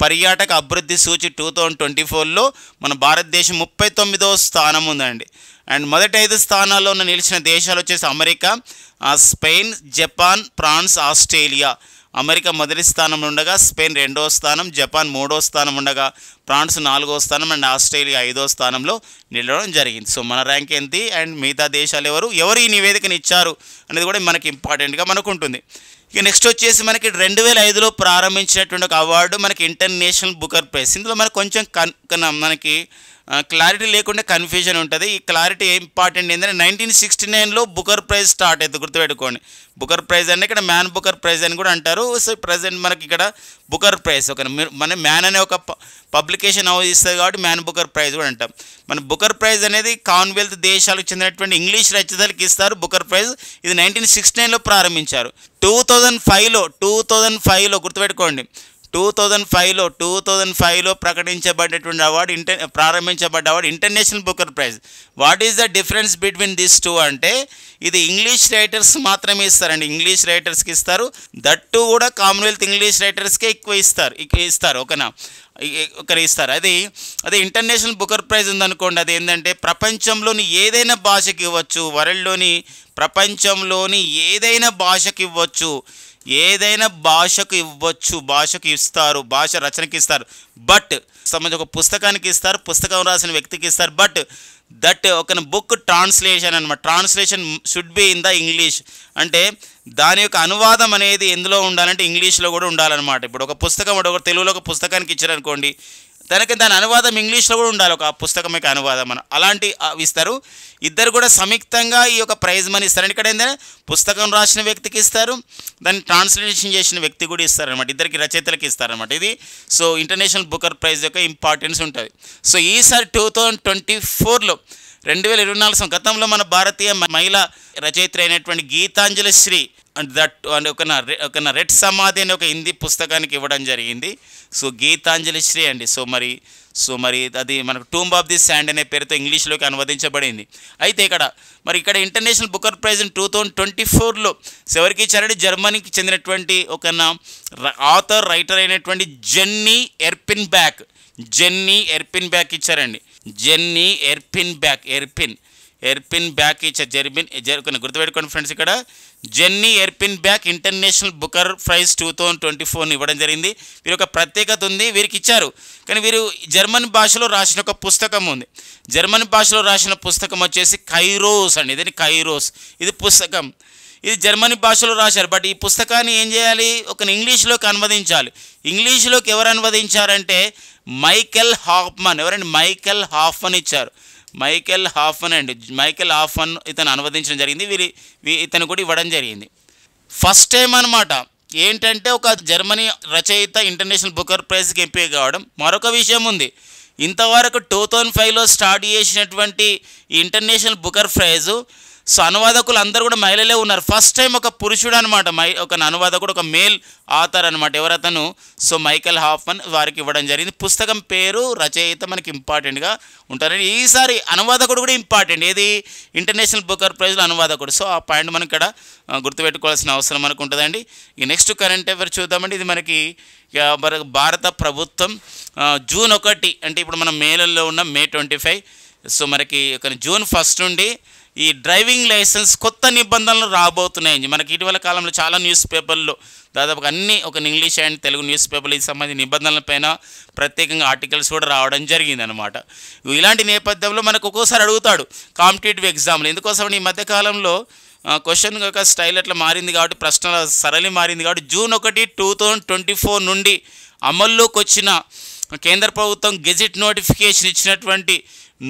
పర్యాటక అభివృద్ధి సూచి 2024లో మన భారతదేశం 39వ స్థానం ఉందండి. అండ్ మొదటి 5 స్థానాల్లో నిలిచిన దేశాలు వచ్చేసి America, Spain, Japan, France, America మొదటి స్థానంలో ఉండగా, స్పెయిన్ 2వ స్థానం, జపాన్ 3వ స్థానం ఉండగా, ఫ్రాన్స్ 4వ స్థానం అండ్ ఆస్ట్రేలియా 5వ స్థానంలో నిలవడం జరిగింది. సో మన ర్యాంక్ ఏంటి అండ్ మిగతా దేశాలు ఎవరు ఈ నివేదికను ఇచ్చారు అనేది కూడా మనకి ఇంపార్టెంట్గా మనకు ఉంటుంది. ఇక నెక్స్ట్ వచ్చేసి మనకి 2005లో ప్రారంభించినటువంటి ఒక అవార్డు మనకి ఇంటర్నేషనల్ బుకర్ ప్రైజ్. ఇందులో మనకు కొంచెం మనకి క్లారిటీ లేకుండా కన్ఫ్యూజన్ ఉంటుంది. ఈ క్లారిటీ ఇంపార్టెంట్ ఏంటంటే 1969లో బుకర్ ప్రైజ్ స్టార్ట్ అవుతుంది, గుర్తుపెట్టుకోండి. బుకర్ ప్రైజ్ అంటే ఇక్కడ మ్యాన్ బుకర్ ప్రైజ్ అని కూడా అంటారు. సో ప్రజెంట్ మనకి ఇక్కడ బుకర్ ప్రైజ్ మన మ్యాన్ అనే ఒక పబ్లికేషన్ హౌస్ ఇస్తుంది కాబట్టి మ్యాన్ బుకర్ ప్రైజ్ కూడా అంటాం. మన బుకర్ ప్రైజ్ అనేది కామన్వెల్త్ దేశాలకు చెందినటువంటి ఇంగ్లీష్ రచయితలకు ఇస్తారు బుకర్ ప్రైజ్. ఇది 1969లో ప్రారంభించారు. 2005లో గుర్తుపెట్టుకోండి, 2005లో ప్రకటించబడినటువంటి అవార్డు ప్రారంభించబడ్డ award International Booker Prize. What is the difference between this two అంటే ఇది ఇంగ్లీష్ రైటర్స్ మాత్రమే ఇస్తారండి, ఇంగ్లీష్ రైటర్స్కి ఇస్తారు. దట్టు కూడా కామన్వెల్త్ ఇంగ్లీష్ రైటర్స్కే ఎక్కువ ఇస్తారు ఒకరు ఇస్తారు. అది ఇంటర్నేషనల్ బుకర్ ప్రైజ్ ఉందనుకోండి, అది ఏంటంటే ప్రపంచంలోని ఏదైనా భాషకి ఇవ్వచ్చు, వరల్డ్లోని ప్రపంచంలోని ఏదైనా భాషకి ఇవ్వచ్చు, భాషకు ఇస్తారు, భాష రచనకి ఇస్తారు. బట్ సంబంధించి ఒక పుస్తకానికి ఇస్తారు, పుస్తకం రాసిన వ్యక్తికి ఇస్తారు. బట్ ఒక బుక్ ట్రాన్స్లేషన్ అనమాట, translation should be in the English. అంటే దాని యొక్క అనువాదం అనేది ఎందులో ఉండాలంటే ఇంగ్లీష్లో కూడా ఉండాలన్నమాట. ఇప్పుడు ఒక పుస్తకం ఒక తెలుగులో ఒక పుస్తకానికి ఇచ్చారనుకోండి, దాని అనువాదం ఇంగ్లీష్లో కూడా ఉండాలి, ఒక పుస్తకం యొక్క అనువాదం అని అలాంటి ఇస్తారు. ఇద్దరు కూడా సంయుక్తంగా ఈ యొక్క ప్రైజ్ మనీ ఇస్తారు. ఇక్కడ ఏంటంటే పుస్తకం రాసిన వ్యక్తికి ఇస్తారు, దాన్ని ట్రాన్స్లేషన్ చేసిన వ్యక్తి కూడా ఇస్తారనమాట, ఇద్దరికి రచయితలకి ఇస్తారనమాట. ఇది సో ఇంటర్నేషనల్ బుకర్ ప్రైజ్ యొక్క ఇంపార్టెన్స్ ఉంటుంది. సో ఈసారి 2024లో 2024 గతంలో మన భారతీయ మహిళా రచయిత అయినటువంటి గీతాంజలి శ్రీ ఒక రెడ్ సమాధి అనే ఒక హిందీ పుస్తకానికి ఇవ్వడం జరిగింది. సో గీతాంజలి శ్రీ అండి. సో మరి అది మనకు టూంబ్ ఆఫ్ ది శాండ్ అనే పేరుతో ఇంగ్లీష్లోకి అనువదించబడింది. అయితే ఇక్కడ ఇంటర్నేషనల్ బుకర్ ప్రైజ్ 2024లో ఎవరికి ఇచ్చారంటే జర్మనీకి చెందినటువంటి ఒక రైటర్ అయినటువంటి జెన్నీ ఎర్పిన్ బ్యాక్ ఇచ్చారండి. ఎర్పిన్ బ్యాక్ ఇచ్చారు. గుర్తుపెట్టుకోండి ఫ్రెండ్స్, ఇక్కడ Jenny Erpenbeck International Booker Prize 2024 ఇవ్వడం జరిగింది. వీరి ఒక ప్రత్యేకత ఉంది, వీరికి ఇచ్చారు. కానీ వీరు జర్మన్ భాషలో రాసిన ఒక పుస్తకం ఉంది. జర్మన్ భాషలో రాసిన పుస్తకం వచ్చేసి కైరోస్ అండి. ఇది కైరోస్, ఇది పుస్తకం. ఇది జర్మనీ భాషలో రాశారు. బట్ ఈ పుస్తకాన్ని ఏం చేయాలి, ఇంగ్లీష్లోకి అనువదించాలి. ఇంగ్లీష్లోకి ఎవరు అనువదించారంటే మైకెల్ హాఫ్మన్. ఎవరండి? మైకెల్ హాఫ్మన్ ఇచ్చారు. మైకెల్ హాఫ్మన్ ఇతను అనువదించడం జరిగింది. ఇతను కూడా ఇవ్వడం జరిగింది. ఫస్ట్ టైం అనమాట ఏంటంటే ఒక జర్మనీ రచయిత ఇంటర్నేషనల్ బుకర్ ప్రైజ్కి ఎంపిక కావడం. మరొక విషయం ఉంది, ఇంతవరకు 2005లో స్టార్ట్ చేసినటువంటి ఈ ఇంటర్నేషనల్ బుకర్ ప్రైజ్ సో అనువాదకులు అందరూ కూడా మహిళలే ఉన్నారు. ఫస్ట్ టైం ఒక పురుషుడు అనమాట, ఒక అనువాదకుడు, ఒక మేల్ ఆథర్ అనమాట. ఎవరతను? సో మైకెల్ హాఫ్మన్, వారికి ఇవ్వడం జరిగింది. పుస్తకం పేరు, రచయిత మనకి ఇంపార్టెంట్గా ఉంటారని. ఈసారి అనువాదకుడు కూడా ఇంపార్టెంట్. ఏది? ఇంటర్నేషనల్ బుకర్ ప్రైజ్లో అనువాదకుడు. సో ఆ పాయింట్ మనం ఇక్కడ గుర్తుపెట్టుకోవాల్సిన అవసరం మనకు ఉంటుందండి. ఇక నెక్స్ట్ కరెంట్ అఫైర్ చూద్దామండి. ఇది మనకి భారత ప్రభుత్వం జూన్ 1 అంటే ఇప్పుడు మనం మేలలో ఉన్న May 25. సో మనకి జూన్ 1 నుండి ఈ డ్రైవింగ్ లైసెన్స్ కొత్త నిబంధనలు రాబోతున్నాయి. మనకి ఇటీవల కాలంలో చాలా న్యూస్ పేపర్లో దాదాపుగా అన్ని ఇంగ్లీష్ అండ్ తెలుగు న్యూస్ పేపర్లు ఈ సంబంధించిన నిబంధనలపైన ప్రత్యేకంగా ఆర్టికల్స్ కూడా రావడం జరిగిందనమాట. ఇలాంటి నేపథ్యంలో మనకు ఒక్కోసారి అడుగుతాడు కాంపిటేటివ్ ఎగ్జామ్లు. ఎందుకోసం ఈ మధ్యకాలంలో క్వశ్చన్ యొక్క స్టైల్ అట్లా మారింది కాబట్టి, ప్రశ్నల సరళి మారింది కాబట్టి జూన్ 1, 2024 నుండి అమల్లోకి వచ్చిన కేంద్ర ప్రభుత్వం గెజిట్ నోటిఫికేషన్ ఇచ్చినటువంటి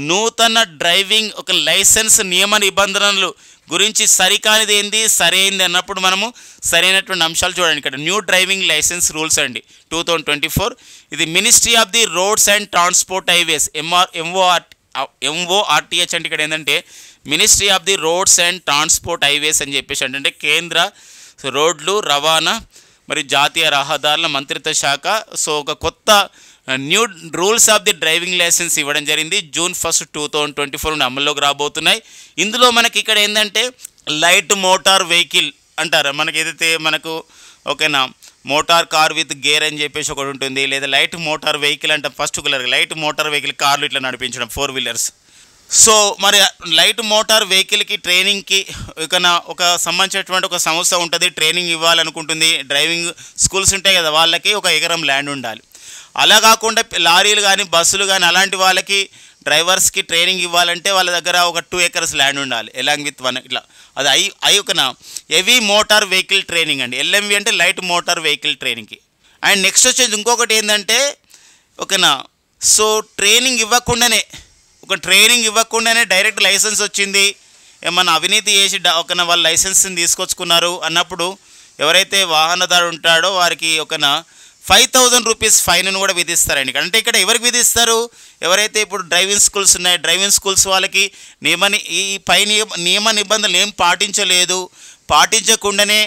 నూతన డ్రైవింగ్ లైసెన్స్ నియమ నిబంధనలు గురించి సరికానిది ఏంది, సరైనది అన్నప్పుడు మనము సరైనటువంటి అంశాలు చూడండి. ఇక్కడ న్యూ డ్రైవింగ్ లైసెన్స్ రూల్స్ అండి 2024. ఇది ministry of the roads and transport highways MORTH అంటే ఇక్కడ ఏంటంటే ministry of the roads and transport highways అని చెప్పేసి అంటే కేంద్ర రోడ్లు, రవాణా మరియు జాతీయ రహదారుల మంత్రిత్వ శాఖ సో ఒక కొత్త new rules of the driving licence ఇవ్వడం జరిగింది. జూన్ 1, 2024 నుండి అమల్లోకి రాబోతున్నాయి. ఇందులో మనకి ఇక్కడ ఏంటంటే లైట్ మోటార్ వెహికల్ అంటారు. మనకి ఏదైతే మనకు ఓకేనా మోటార్ కార్ విత్ గేర్ అని చెప్పేసి ఒకటి ఉంటుంది, లేదా లైట్ మోటార్ వెహికల్ అంటే ఫస్ట్ లైట్ మోటార్ వెహికల్ కార్లు ఇట్లా నడిపించడం 4 వీలర్స్. సో మరి లైట్ మోటార్ వెహికల్కి ట్రైనింగ్కి ఒక సంబంధించినటువంటి ఒక సంస్థ ఉంటుంది, ట్రైనింగ్ ఇవ్వాలనుకుంటుంది. డ్రైవింగ్ స్కూల్స్ ఉంటాయి కదా, వాళ్ళకి ఒక ఎకరం ల్యాండ్ ఉండాలి. అలా కాకుండా లారీలు కానీ బస్సులు కానీ అలాంటి వాళ్ళకి డ్రైవర్స్కి ట్రైనింగ్ ఇవ్వాలంటే వాళ్ళ దగ్గర ఒక 2 acres ల్యాండ్ ఉండాలి ఎలాంగ్ విత్ 1 ఇట్లా. అది ఒకనా హెవీ మోటార్ వెహికల్ ట్రైనింగ్ అండి. LMV అంటే లైట్ మోటార్ వెహికల్ ట్రైనింగ్కి. అండ్ నెక్స్ట్ వచ్చేసి ఇంకొకటి ఏంటంటే ఒకనా సో ట్రైనింగ్ ఇవ్వకుండానే డైరెక్ట్ లైసెన్స్ వచ్చింది, ఏమన్నా అవినీతి చేసి వాళ్ళు లైసెన్స్ని తీసుకొచ్చుకున్నారు అన్నప్పుడు ఎవరైతే వాహనదారు ఉంటాడో వారికి 5,000 రూపీస్ ఫైన్ను కూడా విధిస్తారండి. అంటే ఇక్కడ ఎవరికి విధిస్తారు? ఎవరైతే ఇప్పుడు డ్రైవింగ్ స్కూల్స్ ఉన్నాయో డ్రైవింగ్ స్కూల్స్ వాళ్ళకి నియమ నిబంధనలు ఏం పాటించకుండానే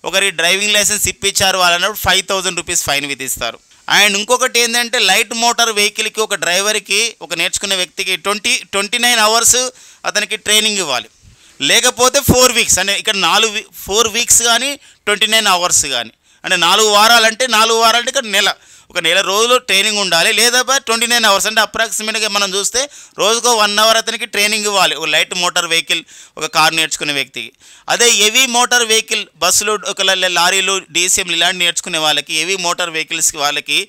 ఒకరి డ్రైవింగ్ లైసెన్స్ ఇప్పించారు వాళ్ళన్నప్పుడు 5,000 రూపీస్ ఫైన్ విధిస్తారు. అండ్ ఇంకొకటి ఏంటంటే లైట్ మోటార్ వెహికల్కి ఒక డ్రైవర్కి నేర్చుకునే వ్యక్తికి 29 అవర్స్ అతనికి ట్రైనింగ్ ఇవ్వాలి. లేకపోతే 4 వీక్స్ అంటే ఇక్కడ 4 వీక్స్ కానీ 29 అవర్స్ కానీ అంటే 4 వారాలంటే ఇక్కడ నెల రోజులు ట్రైనింగ్ ఉండాలి. లేదా 29 అవర్స్ అంటే అప్రాక్సిమేట్గా మనం చూస్తే రోజుకో 1 అవర్ అతనికి ట్రైనింగ్ ఇవ్వాలి ఒక లైట్ మోటార్ వెహికల్ ఒక కార్ నేర్చుకునే వ్యక్తికి. అదే హెవీ మోటార్ వెహికల్ బస్సులు లారీలు DCMలు ఇలాంటి నేర్చుకునే వాళ్ళకి హెవీ మోటార్ వెహికల్స్కి వాళ్ళకి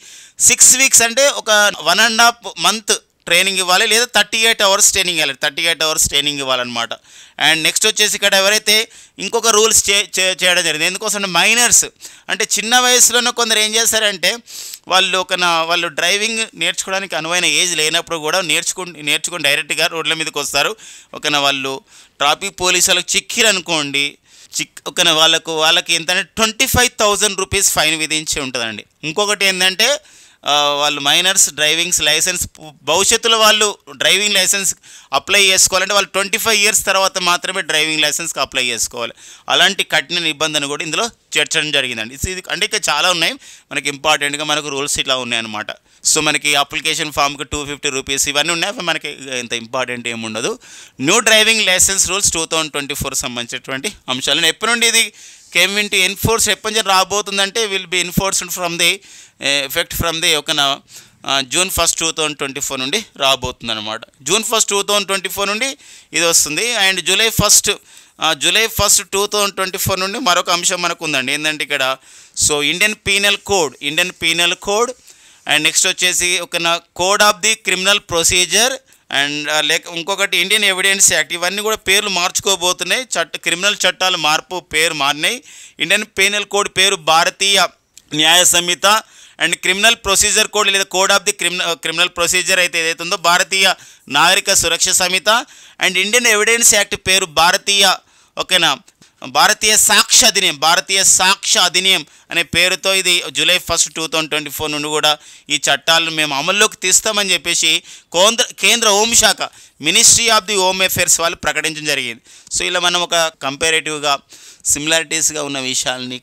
6 వీక్స్ అంటే ఒక 1.5 month ట్రైనింగ్ ఇవ్వాలి. లేదా 38 అవర్స్ ట్రైనింగ్ ఇవ్వాలి. 38 అవర్స్ ట్రైనింగ్ ఇవ్వాలన్నమాట. అండ్ నెక్స్ట్ వచ్చేసి ఇక్కడ ఎవరైతే ఇంకొక రూల్స్ చేయడం జరిగింది. ఎందుకోసం మైనర్స్ అంటే చిన్న వయసులోనే కొందరు ఏం చేస్తారంటే వాళ్ళు డ్రైవింగ్ నేర్చుకోవడానికి అనువైన ఏజ్ లేనప్పుడు కూడా నేర్చుకుని డైరెక్ట్గా రోడ్ల మీదకి వస్తారు. వాళ్ళు ట్రాఫిక్ పోలీసు వాళ్ళకి చిక్కిరనుకోండి, వాళ్ళకి ఎంతంటే 25,000 రూపీస్ ఫైన్ విధించి ఉంటుందండి. ఇంకొకటి ఏంటంటే వాళ్ళు మైనర్స్ డ్రైవింగ్ లైసెన్స్ భవిష్యత్తులో వాళ్ళు డ్రైవింగ్ లైసెన్స్ అప్లై చేసుకోవాలంటే వాళ్ళు 25 years తర్వాత మాత్రమే డ్రైవింగ్ లైసెన్స్కి అప్లై చేసుకోవాలి. అలాంటి కఠిన నిబంధన కూడా ఇందులో చేర్చడం జరిగిందండి. ఇది అంటే ఇంకా చాలా ఉన్నాయి మనకి ఇంపార్టెంట్గా మనకు రూల్స్ ఇట్లా ఉన్నాయన్నమాట. సో మనకి అప్లికేషన్ ఫామ్కి 250 రూపీస్ ఇవన్నీ ఉన్నాయి. మనకి ఇంత ఇంపార్టెంట్ ఏముండదు. న్యూ డ్రైవింగ్ లైసెన్స్ రూల్స్ 2024 సంబంధించినటువంటి అంశాలను ఎప్పటి నుండి ఇది కేమ్ ఇంటూ ఎన్ఫోర్స్ ఎప్పటి నుంచి రాబోతుందంటే will be enforced from the effect from the June 1, 2024 నుండి రాబోతుంది అనమాట. June 1, 2024 నుండి ఇది వస్తుంది. అండ్ July 1, 2024 నుండి మరొక అంశం మనకు ఉందండి. ఏంటంటే ఇక్కడ so Indian Penal Code and next వచ్చేసి Code of the Criminal Procedure and ఇంకొకటి ఇండియన్ ఎవిడెన్స్ యాక్ట్. ఇవన్నీ కూడా పేర్లు మార్చుకోబోతున్నాయి. క్రిమినల్ చట్టాలు పేరు మారినాయి. ఇండియన్ పీనల్ కోడ్ పేరు భారతీయ న్యాయ సంహిత అండ్ క్రిమినల్ ప్రొసీజర్ కోడ్ లేదా code of the Criminal procedure అయితే ఏదైతే ఉందో భారతీయ నాగరిక సురక్ష సంహిత అండ్ ఇండియన్ ఎవిడెన్స్ యాక్ట్ పేరు భారతీయ సాక్ష్య అధినియం అనే పేరుతో ఇది July 1, 2024 నుండి కూడా ఈ చట్టాలను మేము అమల్లోకి తీస్తామని చెప్పేసి కేంద్ర హోంశాఖ ministry of the home affairs వాళ్ళు ప్రకటించడం జరిగింది. సో ఇలా మనం ఒక కంపారేటివ్గా సిమిలారిటీస్గా ఉన్న విషయాల్ని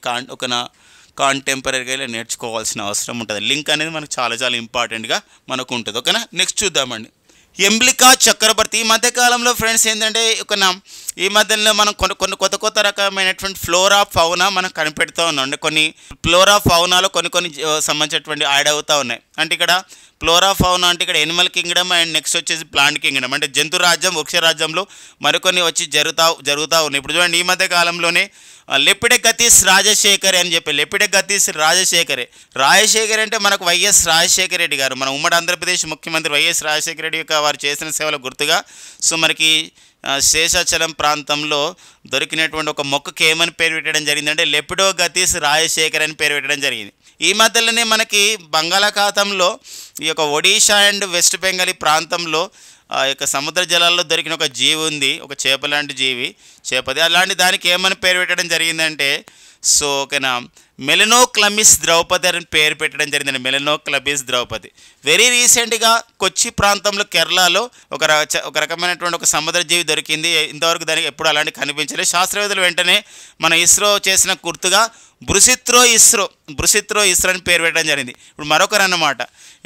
కాంటెంపరీగా ఇలా నేర్చుకోవాల్సిన అవసరం ఉంటుంది. లింక్ అనేది మనకు చాలా చాలా ఇంపార్టెంట్గా మనకు ఉంటుంది. ఓకేనా, నెక్స్ట్ చూద్దామండి. ఎంబ్లికా చక్రవర్తి. ఈ మధ్యకాలంలో ఫ్రెండ్స్ ఏంటంటే ఈ మధ్యలో మనం కొన్ని కొత్త రకమైనటువంటి ఫ్లోరా ఫౌనా మనం కనిపెడుతూ ఉన్నాం. అంటే కొన్ని ఫ్లోరా ఫౌనాలో కొన్ని సంబంధించినటువంటి యాడ్ అవుతూ ఉన్నాయి. అంటే ఇక్కడ ఫ్లోరా ఫౌనా అంటే ఇక్కడ ఎనిమల్ కింగ్డమ్ అండ్ నెక్స్ట్ వచ్చేసి ప్లాంట్ కింగ్డమ్ అంటే జంతు రాజ్యం వృక్ష రాజ్యంలో మరికొన్ని వచ్చి జరుగుతూ ఉన్నాయి. ఇప్పుడు చూడండి ఈ మధ్య కాలంలోనే లెపిడగతీస్ రాజశేఖర్ అని చెప్పి లెపిడగతీస్ రాజశేఖర్ అంటే మనకు వైఎస్ రాజశేఖర రెడ్డి గారు మన ఉమ్మడి ఆంధ్రప్రదేశ్ ముఖ్యమంత్రి వైఎస్ రాజశేఖర రెడ్డి యొక్క వారు చేసిన సేవల గుర్తుగా సో మనకి శేషాచలం ప్రాంతంలో దొరికినటువంటి ఒక మొక్కకి ఏమని పేరు పెట్టడం జరిగిందంటే లెపిడోగతీస్ రాజశేఖర్ అని పేరు పెట్టడం జరిగింది. ఈ మధ్యలోనే మనకి బంగాళాఖాతంలో ఈ యొక్క ఒడిషా అండ్ వెస్ట్ బెంగాల్ ఈ ప్రాంతంలో ఆ యొక్క సముద్ర జలాల్లో దొరికిన ఒక జీవి ఉంది, ఒక చేప లాంటి జీవి, చేపది. అలాంటి దానికి ఏమని పేరు పెట్టడం జరిగిందంటే సో ఓకేనా మెలనోక్లమిస్ ద్రౌపది అని పేరు పెట్టడం జరిగిందండి. మెలనోక్లమిస్ ద్రౌపది. వెరీ రీసెంట్గా కొచ్చి ప్రాంతంలో కేరళలో ఒక రకమైనటువంటి ఒక సముద్ర జీవి దొరికింది. ఇంతవరకు దానికి ఎప్పుడు అలాంటి కనిపించలేదు. శాస్త్రవేత్తలు వెంటనే మన ఇస్రో చేసిన గుర్తుగా బృసిత్రో ఇస్రో బ్రుసిత్రో ఇస్రో అని పేరు పెట్టడం జరిగింది. ఇప్పుడు మరొకరు అన్నమాట,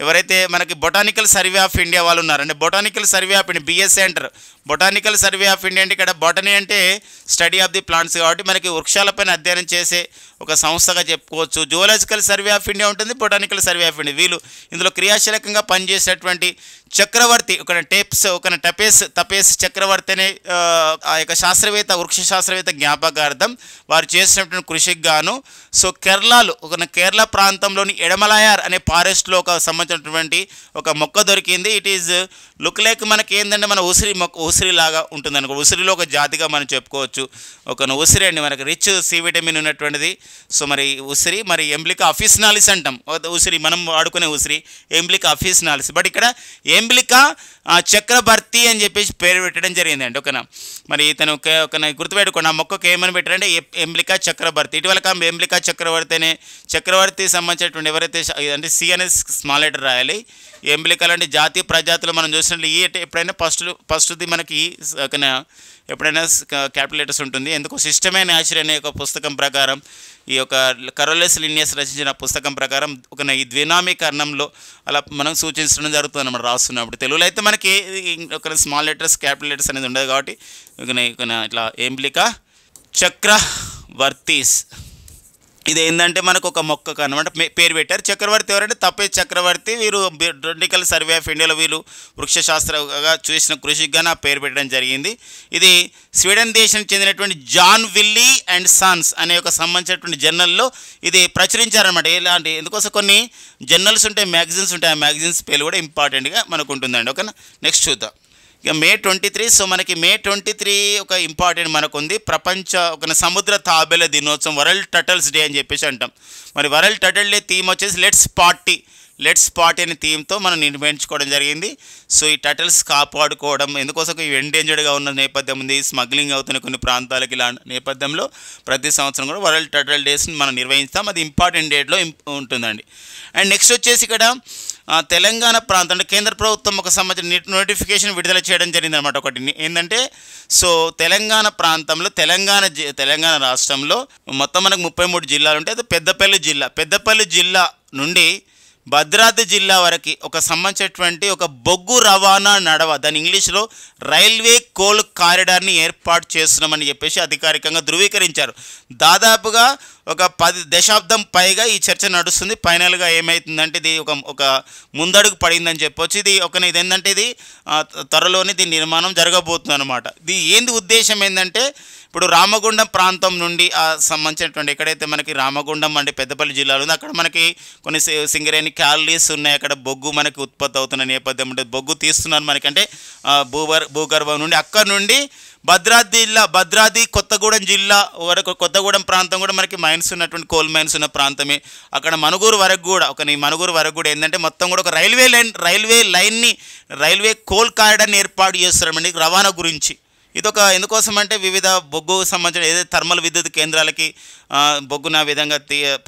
ఎవరైతే మనకి బొటానికల్ సర్వే ఆఫ్ ఇండియా వాళ్ళు ఉన్నారు అంటే botanical survey of India BSA అంటారు. బొటానికల్ సర్వే ఆఫ్ ఇండియా అంటే ఇక్కడ బొటనీ అంటే స్టడీ ఆఫ్ ది ప్లాంట్స్ కాబట్టి మనకి వృక్షాలపైన అధ్యయనం చేసే ఒక సంస్థగా చెప్పుకోవచ్చు. జువలాజికల్ సర్వే ఆఫ్ ఇండియా ఉంటుంది, బొటానికల్ సర్వే ఆఫ్ ఇండియా. వీళ్ళు ఇందులో క్రియాశీలకంగా పనిచేసేటువంటి చక్రవర్తి ఒక తపేస్ చక్రవర్తి అనే ఆ యొక్క శాస్త్రవేత్త, వృక్ష శాస్త్రవేత్త జ్ఞాపకార్థం వారు చేసినటువంటి కృషికి గాను సో కేరళ ప్రాంతంలోని ఎడమలయార్ అనే ఫారెస్ట్లో ఒక సంబంధించినటువంటి ఒక మొక్క దొరికింది. ఇట్ ఈజ్ లుక్ లైక్ మనకి ఏంటంటే మన ఉసిరి లాగా ఉంటుంది అనుకో, ఉసిరిలో ఒక జాతిగా మనం చెప్పుకోవచ్చు. ఒక ఉసిరి అండి మనకి రిచ్ సి విటమిన్ ఉన్నటువంటిది. సో మరి ఉసిరి, మరి ఎంబ్లికా అఫిసినాలిస్ అంటాం ఉసిరి, మనం వాడుకునే ఉసిరి ఎంబ్లికా అఫిసినాలిస్. బట్ ఇక్కడ ఎంబ్లికా చక్రవర్తి అని చెప్పేసి పేరు పెట్టడం జరిగిందండి. ఓకేనా, మరి ఇతను ఒక గుర్తుపెట్టుకోండి, ఆ మొక్కకు ఏమని పెట్టారంటే ఎంబ్లికా చక్రవర్తి. ఇటీవల ఎంబ్లికా చక్రవర్తి అనే చక్రవర్తి సంబంధించినటువంటి ఎవరైతే అంటే సి అనే స్మాల్ లెటర్ రాయాలి. ఎంబ్లికాలు అంటే జాతీయ ప్రజాతులు మనం చూసినట్లు ఈ ఎప్పుడైనా ఫస్ట్ది మనకి ఎప్పుడైనా క్యాపిటల్ లెటర్స్ ఉంటుంది. ఎందుకు సిస్టమే న్యాచురల్ అనే ఒక పుస్తకం ప్రకారం, ఈ యొక్క కరోలెస్ లినియస్ రచించిన పుస్తకం ప్రకారం ఈ ద్వినామీకరణంలో అలా మనం సూచించడం జరుగుతుంది అన్నమాట రాస్తున్నప్పుడు. తెలుగులో అయితే మనకి ఒక స్మాల్ లెటర్స్ క్యాపిటల్ లెటర్స్ అనేది ఉండదు కాబట్టి ఇట్లా ఎంబ్లికా చక్రవర్తీస్ ఇది ఏంటంటే మనకు ఒక మొక్కకు అనమాట పేరు పెట్టారు. చక్రవర్తి ఎవరంటే తపేస్ చక్రవర్తి. వీరు బొటానికల్ సర్వే ఆఫ్ ఇండియాలో వీళ్ళు వృక్షశాస్త్రగా చూసిన కృషికి గాను ఆ పేరు పెట్టడం జరిగింది. ఇది స్వీడన్ దేశానికి చెందినటువంటి జాన్ విల్లీ అండ్ సన్స్ అనే ఒక సంబంధించినటువంటి జర్నల్లో ఇది ప్రచురించారనమాట. ఎలాంటి ఎందుకోసం కొన్ని జర్నల్స్ ఉంటాయి, మ్యాగజైన్స్ ఉంటాయి, ఆ మ్యాగజైన్స్ పేరు కూడా ఇంపార్టెంట్గా మనకు ఉంటుందండి. ఓకేనా, నెక్స్ట్ చూద్దాం. ఇక May 23. సో మనకి May 23 ఒక ఇంపార్టెంట్ మనకు ఉంది, ప్రపంచ ఒక సముద్ర తాబేల దినోత్సవం, వరల్డ్ టర్టిల్స్ డే అని చెప్పేసి అంటాం. మరి వరల్డ్ టర్టిల్ డే థీమ్ వచ్చేసి లెట్స్ పార్టీ అనే థీమ్తో మనం నిర్వహించుకోవడం జరిగింది. సో ఈ టర్టిల్స్ కాపాడుకోవడం ఎందుకోసం ఎండేంజర్డ్గా ఉన్న నేపథ్యం ఉంది, స్మగ్లింగ్ అవుతున్న కొన్ని ప్రాంతాలకి ఇలా నేపథ్యంలో ప్రతి సంవత్సరం కూడా వరల్డ్ టర్టిల్ డేస్ని మనం నిర్వహిస్తాం. అది ఇంపార్టెంట్ డేట్లో ఉంటుందండి. అండ్ నెక్స్ట్ వచ్చేసి ఇక్కడ తెలంగాణ ప్రాంతం అంటే కేంద్ర ప్రభుత్వం ఒక సంబంధించిన నోటిఫికేషన్ విడుదల చేయడం జరిగింది అనమాట. ఒకటి ఏంటంటే సో తెలంగాణ ప్రాంతంలో తెలంగాణ రాష్ట్రంలో మొత్తం మనకు 33 జిల్లాలు ఉంటాయి. అది పెద్దపల్లి జిల్లా నుండి భద్రాద్రి జిల్లా వరకు ఒక సంబంధించినటువంటి ఒక బొగ్గు రవాణా నడవ, దాని ఇంగ్లీష్లో రైల్వే కోల్ కారిడార్ని ఏర్పాటు చేస్తున్నామని చెప్పేసి అధికారికంగా ధృవీకరించారు. దాదాపుగా ఒక 10 దశాబ్దం పైగా ఈ చర్చ నడుస్తుంది. ఫైనల్గా ఏమవుతుందంటే ఇది ఒక ముందడుగు పడిందని చెప్పొచ్చు. ఇది ఇదేంటంటే ఇది త్వరలోనే దీని నిర్మాణం జరగబోతుంది అనమాట. ఇది ఏంది ఉద్దేశం ఏంటంటే ఇప్పుడు రామగుండం ప్రాంతం నుండి సంబంధించినటువంటి ఎక్కడైతే మనకి రామగుండం అంటే పెద్దపల్లి జిల్లాలో ఉంది, అక్కడ మనకి కొన్ని సింగరేణి క్యాలరీస్ ఉన్నాయి. అక్కడ బొగ్గు మనకి ఉత్పత్తి అవుతున్న నేపథ్యం ఉంటుంది, బొగ్గు తీస్తున్నారు మనకంటే భూగర్భం నుండి. అక్కడ నుండి భద్రాద్రి కొత్తగూడెం జిల్లా వరకు, కొత్తగూడెం ప్రాంతం కూడా మనకి మైన్స్ ఉన్నటువంటి కోల్ మైన్స్ ఉన్న ప్రాంతమే. అక్కడ మనుగూరు వరకు కూడా ఏంటంటే మొత్తం కూడా ఒక రైల్వే కోల్ కారిడార్ని ఏర్పాటు చేస్తారండి రవాణా గురించి. ఇదొక ఎందుకోసం అంటే వివిధ బొగ్గు సంబంధించిన ఏదైతే థర్మల్ విద్యుత్ కేంద్రాలకి బొగ్గున విధంగా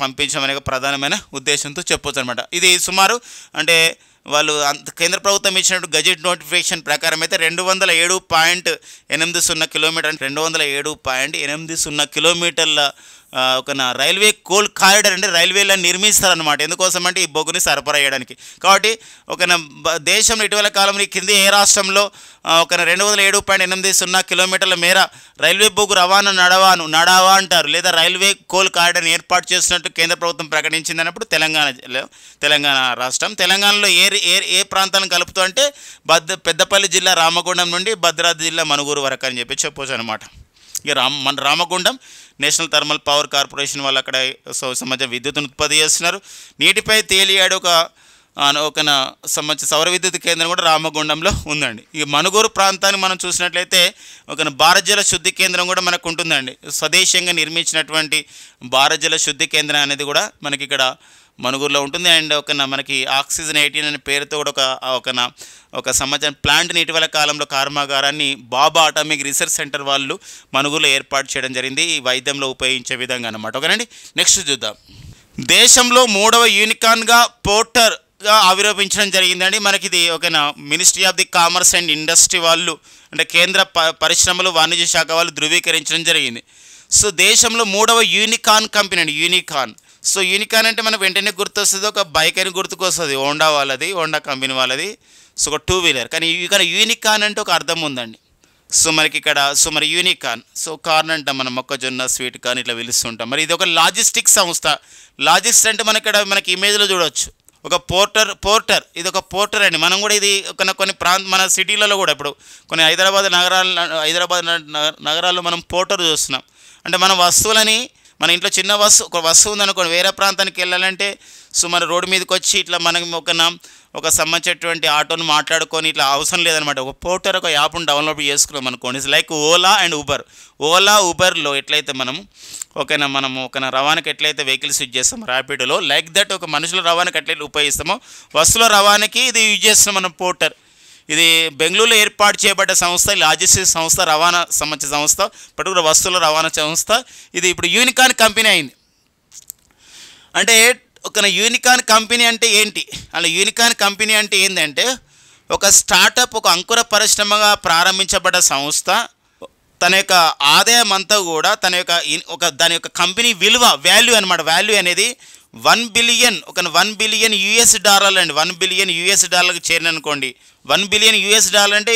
పంపించడం అనే ప్రధానమైన ఉద్దేశంతో చెప్పొచ్చు అనమాట. ఇది సుమారు అంటే వాళ్ళు కేంద్ర ప్రభుత్వం ఇచ్చినట్టు గజెట్ నోటిఫికేషన్ ప్రకారం అయితే 207.80 కిలోమీటర్ 207.80 కిలోమీటర్ల ఒక రైల్వే కోల్ కారిడార్ అంటే రైల్వేలో నిర్మిస్తారనమాట. ఎందుకోసం అంటే ఈ బొగ్గుని సరఫరా చేయడానికి. కాబట్టి దేశంలో ఇటీవల కాలంలో కింది ఏ రాష్ట్రంలో 207.80 కిలోమీటర్ల మేర రైల్వే బొగ్గు రవాణా నడవా అంటారు, లేదా రైల్వే కోల్ కారిడార్ని ఏర్పాటు చేసినట్టు కేంద్ర ప్రభుత్వం ప్రకటించింది అన్నప్పుడు తెలంగాణ రాష్ట్రం. తెలంగాణలో ఏ ప్రాంతాలను కలుపుతూ అంటే పెద్దపల్లి జిల్లా రామగుండం నుండి భద్రాద్రి జిల్లా మనుగూరు వరకు అని చెప్పొచ్చు అనమాట. ఇక Ramagundam national thermal power corporation వాళ్ళు అక్కడ సంబంధించిన విద్యుత్తును ఉత్పత్తి చేస్తున్నారు. నీటిపై తేలియాడు ఒక సంబంధించిన సౌర విద్యుత్ కేంద్రం కూడా రామగుండంలో ఉందండి. ఈ మనుగూరు ప్రాంతాన్ని మనం చూసినట్లయితే భారత జల శుద్ధి కేంద్రం కూడా మనకు ఉంటుందండి. స్వదేశీయంగా నిర్మించినటువంటి భారత జల శుద్ధి కేంద్రం అనేది కూడా మనకి ఇక్కడ మనుగూరులో ఉంటుంది. అండ్ మనకి ఆక్సిజన్ 18 అనే పేరుతో కూడా ఒక సంబంధించిన ప్లాంట్ని ఇటీవల కాలంలో కర్మాగారాన్ని బాబా అటామిక్ రీసెర్చ్ సెంటర్ వాళ్ళు మనుగూరులో ఏర్పాటు చేయడం జరిగింది, ఈ వైద్యంలో ఉపయోగించే విధంగా అన్నమాట. ఓకేనండి, నెక్స్ట్ చూద్దాం. దేశంలో 3వ యూనికార్న్గా పోర్టర్గా ఆవిర్భవించడం జరిగిందండి. మనకి ఇది ministry of the commerce and industry వాళ్ళు అంటే కేంద్ర పరిశ్రమలు వాణిజ్య శాఖ వాళ్ళు ధృవీకరించడం జరిగింది. సో దేశంలో 3వ యూనికార్న్ కంపెనీ అండి, యూనికార్న్. సో యూనికార్న్ అంటే మనకు వెంటనే గుర్తొస్తుంది, ఒక బైక్ అని గుర్తుకొస్తుంది, హోండా వాళ్ళది, హోండా కంపెనీ వాళ్ళది. సో ఒక 2 వీలర్. కానీ ఇక్కడ యూనికార్న్ అంటే ఒక అర్థం ఉందండి. సో మనకి ఇక్కడ మరి యూనికార్న్, సో కార్న్ అంటాం మనం, మొక్కజొన్న స్వీట్ కార్న్ ఇట్లా పిలుస్తుంటాం. మరి ఇది ఒక లాజిస్టిక్ సంస్థ. లాజిస్టిక్స్ అంటే మనకి ఇమేజ్లో చూడవచ్చు, ఒక పోర్టర్ ఇది ఒక పోర్టర్ అండి. మనం కూడా ఇది కొన్ని మన సిటీలలో కూడా ఇప్పుడు కొన్ని హైదరాబాద్ నగరాల్లో మనం పోర్టర్ చూస్తున్నాం. అంటే మన వస్తువులని, మన ఇంట్లో చిన్న ఒక వస్తువు ఉందనుకోండి, వేరే ప్రాంతానికి వెళ్ళాలంటే సో మన రోడ్డు మీదకి వచ్చి ఇట్లా మనం ఒక సంబంధించినటువంటి ఆటోను మాట్లాడుకొని ఇట్లా అవసరం లేదనమాట. ఒక పోర్టర్ ఒక యాప్ను డౌన్లోడ్ చేసుకున్నాం అనుకోండి. It's like Ola and Uber. Ola ఊబర్లో ఎట్లయితే మనము ఒక రవాణాకి ఎట్లయితే వెహికల్స్ యూజ్ చేస్తామో ర్యాపిడోలో, లైక్ దట్ ఒక మనుషుల రవాణాకి ఎట్లయితే ఉపయోగిస్తామో వస్తువుల రవాణాకి ఇది యూజ్ చేస్తున్నాం మనం పోర్టర్. ఇది బెంగళూరులో ఏర్పాటు చేయబడ్డ సంస్థ, లాజిస్టిక్స్ సంస్థ, రవాణా సంబంధించిన సంస్థ, పర్టికులర్ వస్తువుల రవాణా సంస్థ. ఇది ఇప్పుడు యూనికార్న్ కంపెనీ అయింది. అంటే ఒక యూనికార్న్ కంపెనీ అంటే ఏంటి? అలా యూనికార్న్ కంపెనీ అంటే ఏంటంటే ఒక స్టార్టప్, ఒక అంకుర పరిశ్రమగా ప్రారంభించబడ్డ సంస్థ తన యొక్క ఆదాయం అంతా కూడా దాని యొక్క కంపెనీ విలువ, వాల్యూ అనమాట. వాల్యూ అనేది $1 బిలియన్, $1 బిలియన్ అండి. $1 బిలియన్ చేరిననుకోండి. $1 బిలియన్ అంటే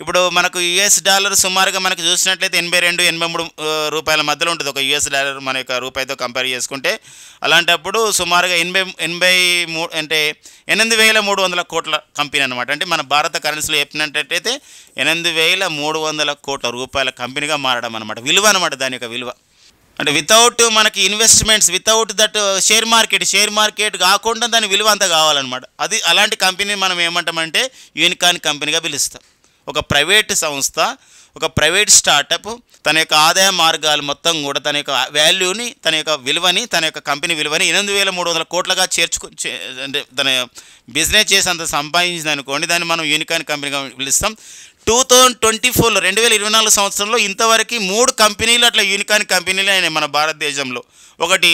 ఇప్పుడు మనకు $, సుమారుగా మనకు చూసినట్లయితే 82-83 రూపాయల మధ్యలో ఉంటుంది ఒక $, మన యొక్క రూపాయితో కంపేర్ చేసుకుంటే. అలాంటప్పుడు సుమారుగా 83 అంటే 8,300 కోట్ల కంపెనీ అనమాట. అంటే మన భారత కరెన్సీలో చెప్పినట్టయితే 8,300 కోట్ల రూపాయల కంపెనీగా మారడం అనమాట. విలువ అనమాట, దాని యొక్క విలువ. అంటే వితౌట్ మనకి investments, without that share market కాకుండా దాని విలువ అంతా కావాలన్నమాట. అది అలాంటి కంపెనీ మనం ఏమంటామంటే యూనికార్న్ కంపెనీగా పిలుస్తాం. ఒక ప్రైవేట్ సంస్థ, ఒక ప్రైవేట్ స్టార్టప్ తన యొక్క ఆదాయ మార్గాలు మొత్తం కూడా తన యొక్క వాల్యూని, తన యొక్క విలువని, తన యొక్క కంపెనీ విలువని 8,300 కోట్లుగా అంటే తన బిజినెస్ చేసేంత సంపాదించింది అనుకోండి, దాన్ని మనం యూనికార్న్ కంపెనీగా పిలుస్తాం. 2024లో 2024 సంవత్సరంలో ఇంతవరకు 3 కంపెనీలు అట్లా యూనికార్న్ కంపెనీలు అయినాయి మన భారతదేశంలో. ఒకటి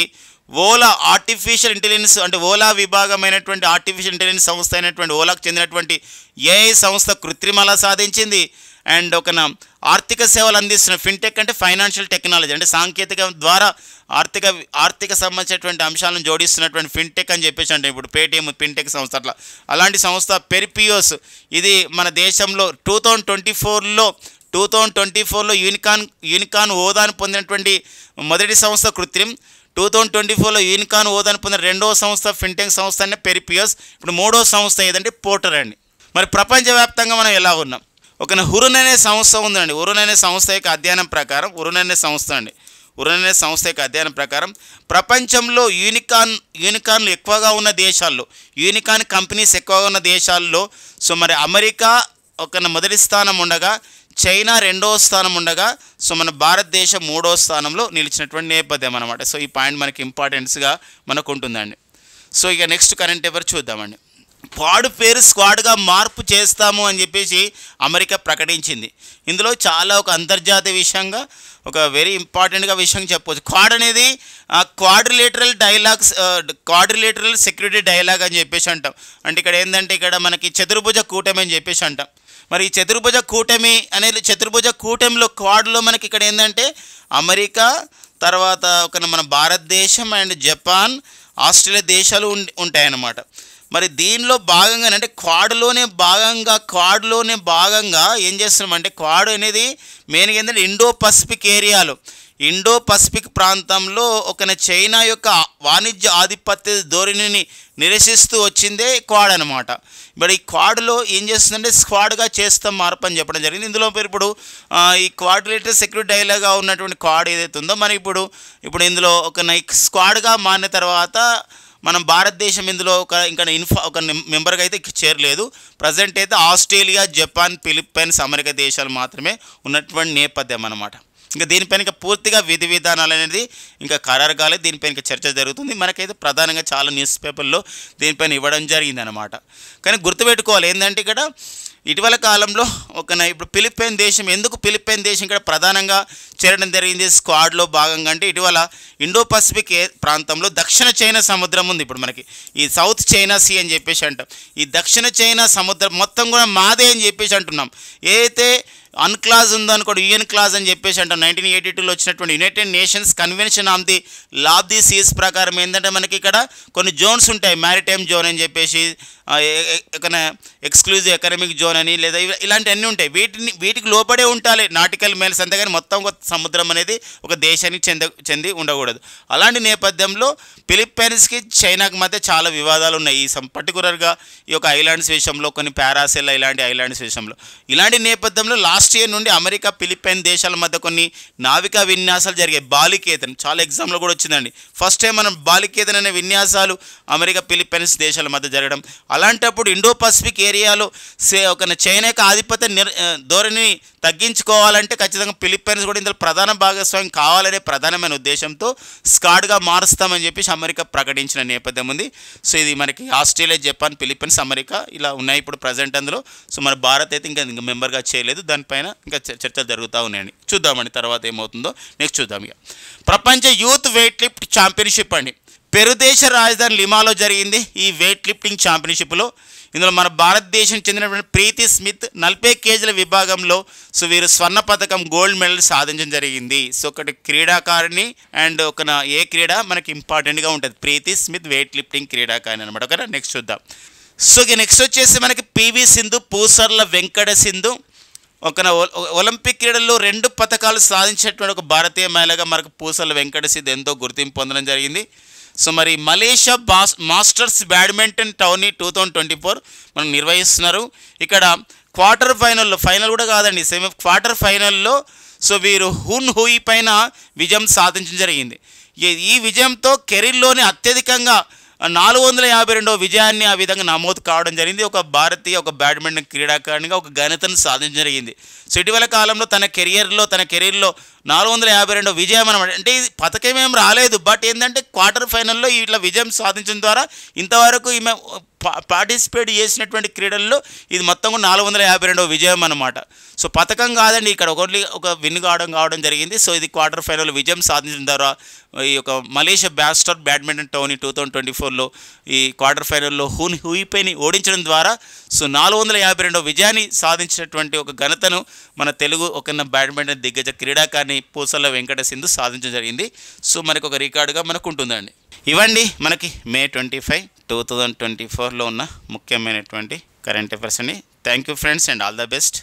ఓలా ఆర్టిఫిషియల్ ఇంటెలిజెన్స్, అంటే ఓలా విభాగమైనటువంటి ఆర్టిఫిషియల్ ఇంటెలిజెన్స్ సంస్థ అయినటువంటి ఓలాకు చెందినటువంటి ఏఐ సంస్థ కృత్రిమలా సాధించింది. అండ్ ఆర్థిక సేవలు అందిస్తున్న ఫిన్టెక్ అంటే ఫైనాన్షియల్ టెక్నాలజీ, అంటే సాంకేతిక ద్వారా ఆర్థిక సంబంధించినటువంటి అంశాలను జోడిస్తున్నటువంటి ఫిన్టెక్ అని చెప్పేసి అంటే ఇప్పుడు పేటిఎం ఫిన్టెక్ సంస్థ అట్లా. అలాంటి సంస్థ పెరిపియోస్, ఇది మన దేశంలో 2024లో యూనికార్న్ హోదాను పొందినటువంటి మొదటి సంస్థ కృత్రిమ్. 2024లో యూనికార్న్ హోదాను పొందిన రెండవ సంస్థ ఫిన్టెక్ సంస్థ అంటే పెరిపియోస్. ఇప్పుడు మూడవ సంస్థ ఏదంటే పోర్టర్ అండి. మరి ప్రపంచవ్యాప్తంగా మనం ఎలా ఉన్నాం? హురున్ అనే సంస్థ ఉందండి. హురున్ అనే సంస్థ యొక్క అధ్యయనం ప్రకారం ప్రపంచంలో యూనికార్న్లు ఎక్కువగా ఉన్న దేశాల్లో, యూనికార్న్ కంపెనీస్ ఎక్కువగా ఉన్న దేశాల్లో సో మరి అమెరికా మొదటి స్థానం ఉండగా, చైనా రెండవ స్థానం ఉండగా, సో మన భారతదేశం మూడవ స్థానంలో నిలిచినటువంటి నేపథ్యం అనమాట. సో ఈ పాయింట్ మనకి ఇంపార్టెన్స్గా మనకు ఉంటుందండి. సో ఇక నెక్స్ట్ కరెంట్ అఫైర్ చూద్దామండి. క్వాడ్ పేరు స్క్వాడ్గా మార్పు చేస్తాము అని చెప్పేసి అమెరికా ప్రకటించింది. ఇందులో చాలా ఒక అంతర్జాతీయ విషయంగా ఒక వెరీ ఇంపార్టెంట్గా విషయం చెప్పవచ్చు. క్వాడ్ అనేది క్వాడ్రిలేటరల్ సెక్యూరిటీ డైలాగ్ అని చెప్పేసి అంటాం. అంటే ఇక్కడ ఏంటంటే ఇక్కడ మనకి చతుర్భుజ కూటమి అని చెప్పేసి అంటాం. మరి ఈ చతుర్భుజ కూటమిలో క్వాడ్లో మనకి ఇక్కడ ఏంటంటే అమెరికా, తర్వాత మన భారతదేశం అండ్ జపాన్, ఆస్ట్రేలియా దేశాలు ఉంటాయన్నమాట. మరి దీనిలో భాగంగా అంటే క్వాడ్లోనే భాగంగా ఏం చేస్తున్నామంటే, క్వాడ్ అనేది మెయిన్గా ఏంటంటే ఇండో పసిఫిక్ ప్రాంతంలో చైనా యొక్క వాణిజ్య ఆధిపత్య ధోరణిని నిరసిస్తూ వచ్చిందే క్వాడ్ అనమాట. ఇప్పుడు ఈ క్వాడ్లో ఏం చేస్తుందంటే స్క్వాడ్గా చేస్తాం మార్పు అని చెప్పడం జరిగింది. ఇందులో ఇప్పుడు ఈ క్వాడ్రిలేటరల్ సెక్యూరిటీ డైలాగ్గా ఉన్నటువంటి క్వాడ్ ఏదైతే ఉందో మరి ఇప్పుడు ఇందులో స్క్వాడ్గా మారిన తర్వాత మనం భారతదేశం ఇందులో ఇంకా మెంబర్గా అయితే చేరలేదు. ప్రజెంట్ అయితే ఆస్ట్రేలియా, జపాన్, ఫిలిప్పైన్స్, అమెరికా దేశాలు మాత్రమే ఉన్నటువంటి నేపథ్యం అన్నమాట. ఇంకా దీనిపైన ఇంకా పూర్తిగా విధి విధానాలు అనేది ఇంకా ఖరారు కాలేదు. దీనిపైన ఇంకా చర్చ జరుగుతుంది. మనకైతే ప్రధానంగా చాలా న్యూస్ పేపర్లో దీనిపైన ఇవ్వడం జరిగిందనమాట. కానీ గుర్తుపెట్టుకోవాలి ఏంటంటే ఇక్కడ ఇటీవల కాలంలో ఇప్పుడు ఫిలిప్పైన్ దేశం ఇక్కడ ప్రధానంగా చేరడం జరిగింది స్క్వాడ్లో భాగంగా అంటే ఇటీవల ఇండో పసిఫిక్ ప్రాంతంలో దక్షిణ చైనా సముద్రం ఉంది. ఇప్పుడు మనకి ఈ సౌత్ చైనా సీ అని చెప్పేసి అంటాం. ఈ దక్షిణ చైనా సముద్రం మొత్తం కూడా మాదే అని చెప్పేసి అంటున్నాం. ఏదైతే అన్క్లాజ్ ఉందనుకోండి, యుఎన్ క్లాజ్ అని చెప్పేసి అంటాం. 1982లో వచ్చినటువంటి United Nations Convention on the Law of the Seas ప్రకారం ఏంటంటే మనకి ఇక్కడ కొన్ని జోన్స్ ఉంటాయి. మ్యారిటైమ్ జోన్ అని చెప్పేసి, ఎక్స్క్లూజివ్ ఎకనామిక్ జోన్ అని, లేదా ఇలాంటివన్నీ ఉంటాయి. వీటికి లోపడే ఉండాలి నాటికల్ మేల్స్, అంతేగాని మొత్తం సముద్రం అనేది ఒక దేశానికి చెంది ఉండకూడదు. అలాంటి నేపథ్యంలో ఫిలిప్పైన్స్కి చైనాకి మధ్య చాలా వివాదాలు ఉన్నాయి. పర్టికులర్గా ఈ యొక్క ఐలాండ్స్ విషయంలో, కొన్ని పారాసెల్ ఇలాంటి ఐలాండ్స్ విషయంలో. ఇలాంటి నేపథ్యంలో లాస్ట్ ఇయర్ నుండి అమెరికా ఫిలిప్పైన్ దేశాల మధ్య కొన్ని నావికా విన్యాసాలు జరిగాయి. బాలికేతన్ చాలా ఎగ్జామ్లో కూడా వచ్చిందండి. ఫస్ట్ టైం మనం బాలికేతన్ అనే విన్యాసాలు అమెరికా ఫిలిప్పైన్స్ దేశాల మధ్య జరగడం. అలాంటప్పుడు ఇండో పసిఫిక్ ఏరియాలో ఒక చైనాకి ఆధిపత్య ధోరణిని తగ్గించుకోవాలంటే ఖచ్చితంగా ఫిలిప్పైన్స్ కూడా ఇందులో ప్రధాన భాగస్వామ్యం కావాలనే ప్రధానమైన ఉద్దేశంతో స్కాడ్గా మారుస్తామని చెప్పేసి అమెరికా ప్రకటించిన నేపథ్యం ఉంది. సో ఇది మనకి ఆస్ట్రేలియా, జపాన్, ఫిలిప్పైన్స్, అమెరికా ఇలా ఉన్నాయి ఇప్పుడు ప్రజెంట్ అందులో. సో మన భారత్ అయితే ఇంకా మెంబర్గా చేయలేదు. దానిపైన ఇంకా చర్చలు జరుగుతూ ఉన్నాయండి. చూద్దామండి తర్వాత ఏమవుతుందో. నెక్స్ట్ చూద్దాం. ఇక ప్రపంచ యూత్ వెయిట్ లిఫ్ట్ ఛాంపియన్షిప్ అండి, పెరు దేశ రాజధాని లిమాలో జరిగింది ఈ వెయిట్ లిఫ్టింగ్ ఛాంపియన్షిప్లో. ఇందులో మన భారతదేశం చెందినటువంటి ప్రీతి స్మిత్ 40 కేజీల విభాగంలో సో వీరు స్వర్ణ పథకం, గోల్డ్ మెడల్ సాధించడం జరిగింది. సో ఒకటి క్రీడాకారిణి అండ్ ఏ క్రీడ మనకి ఇంపార్టెంట్గా ఉంటుంది, ప్రీతి స్మిత్ వెయిట్ లిఫ్టింగ్ క్రీడాకారిణి అనమాట. ఓకేనా, నెక్స్ట్ చూద్దాం. సో నెక్స్ట్ వచ్చేసి మనకి పివి సింధు, పూసర్ల వెంకట సింధు ఒలింపిక్ క్రీడల్లో 2 పథకాలు సాధించినటువంటి ఒక భారతీయ మహిళగా మనకు పూసర్ల వెంకట సింధు ఎంతో గుర్తింపు పొందడం జరిగింది. సో మరి మలేషియా మాస్టర్స్ బ్యాడ్మింటన్ టోర్నీ 2024 మనం నిర్వహిస్తున్నారు. ఇక్కడ ఫైనల్ కూడా కాదండి, క్వార్టర్ ఫైనల్లో సో వీరు హున్ హుయి పైన విజయం సాధించడం జరిగింది. ఈ విజయంతో కెరీర్లోని అత్యధికంగా 452వ విజయాన్ని ఆ విధంగా నమోదు కావడం జరిగింది. ఒక భారతీయ బ్యాడ్మింటన్ క్రీడాకారిణిగా ఒక ఘనతను సాధించడం జరిగింది. సో ఇటీవల కాలంలో తన కెరీర్లో 452వ విజయం అనమాట. అంటే ఇది పథకం ఏం రాలేదు, బట్ ఏంటంటే క్వార్టర్ ఫైనల్లో ఇట్లా విజయం సాధించడం ద్వారా ఇంతవరకు ఈమె పార్టిసిపేట్ చేసినటువంటి క్రీడల్లో ఇది మొత్తం 452వ విజయం అనమాట. సో పథకం కాదండి, ఇక్కడ ఒక విన్ కావడం జరిగింది. సో ఇది క్వార్టర్ ఫైనల్లో విజయం సాధించిన ద్వారా ఈ యొక్క మలేషియా మాస్టర్ బ్యాడ్మింటన్ టోర్నీ 2024లో ఈ క్వార్టర్ ఫైనల్లో హున్ హుయిపైని ఓడించడం ద్వారా సో 452వ విజయాన్ని సాధించినటువంటి ఒక ఘనతను మన తెలుగు బ్యాడ్మింటన్ దిగ్గజ క్రీడాకారిణి పూసర్ల వెంకట సింధు సాధించడం జరిగింది. సో మనకు ఒక రికార్డుగా మనకు ఉంటుందండి. ఇవండి మనకి మే 25, 2024లో ఉన్న ముఖ్యమైనటువంటి కరెంట్ అఫైర్స్ అండి. Thank you friends and all the best.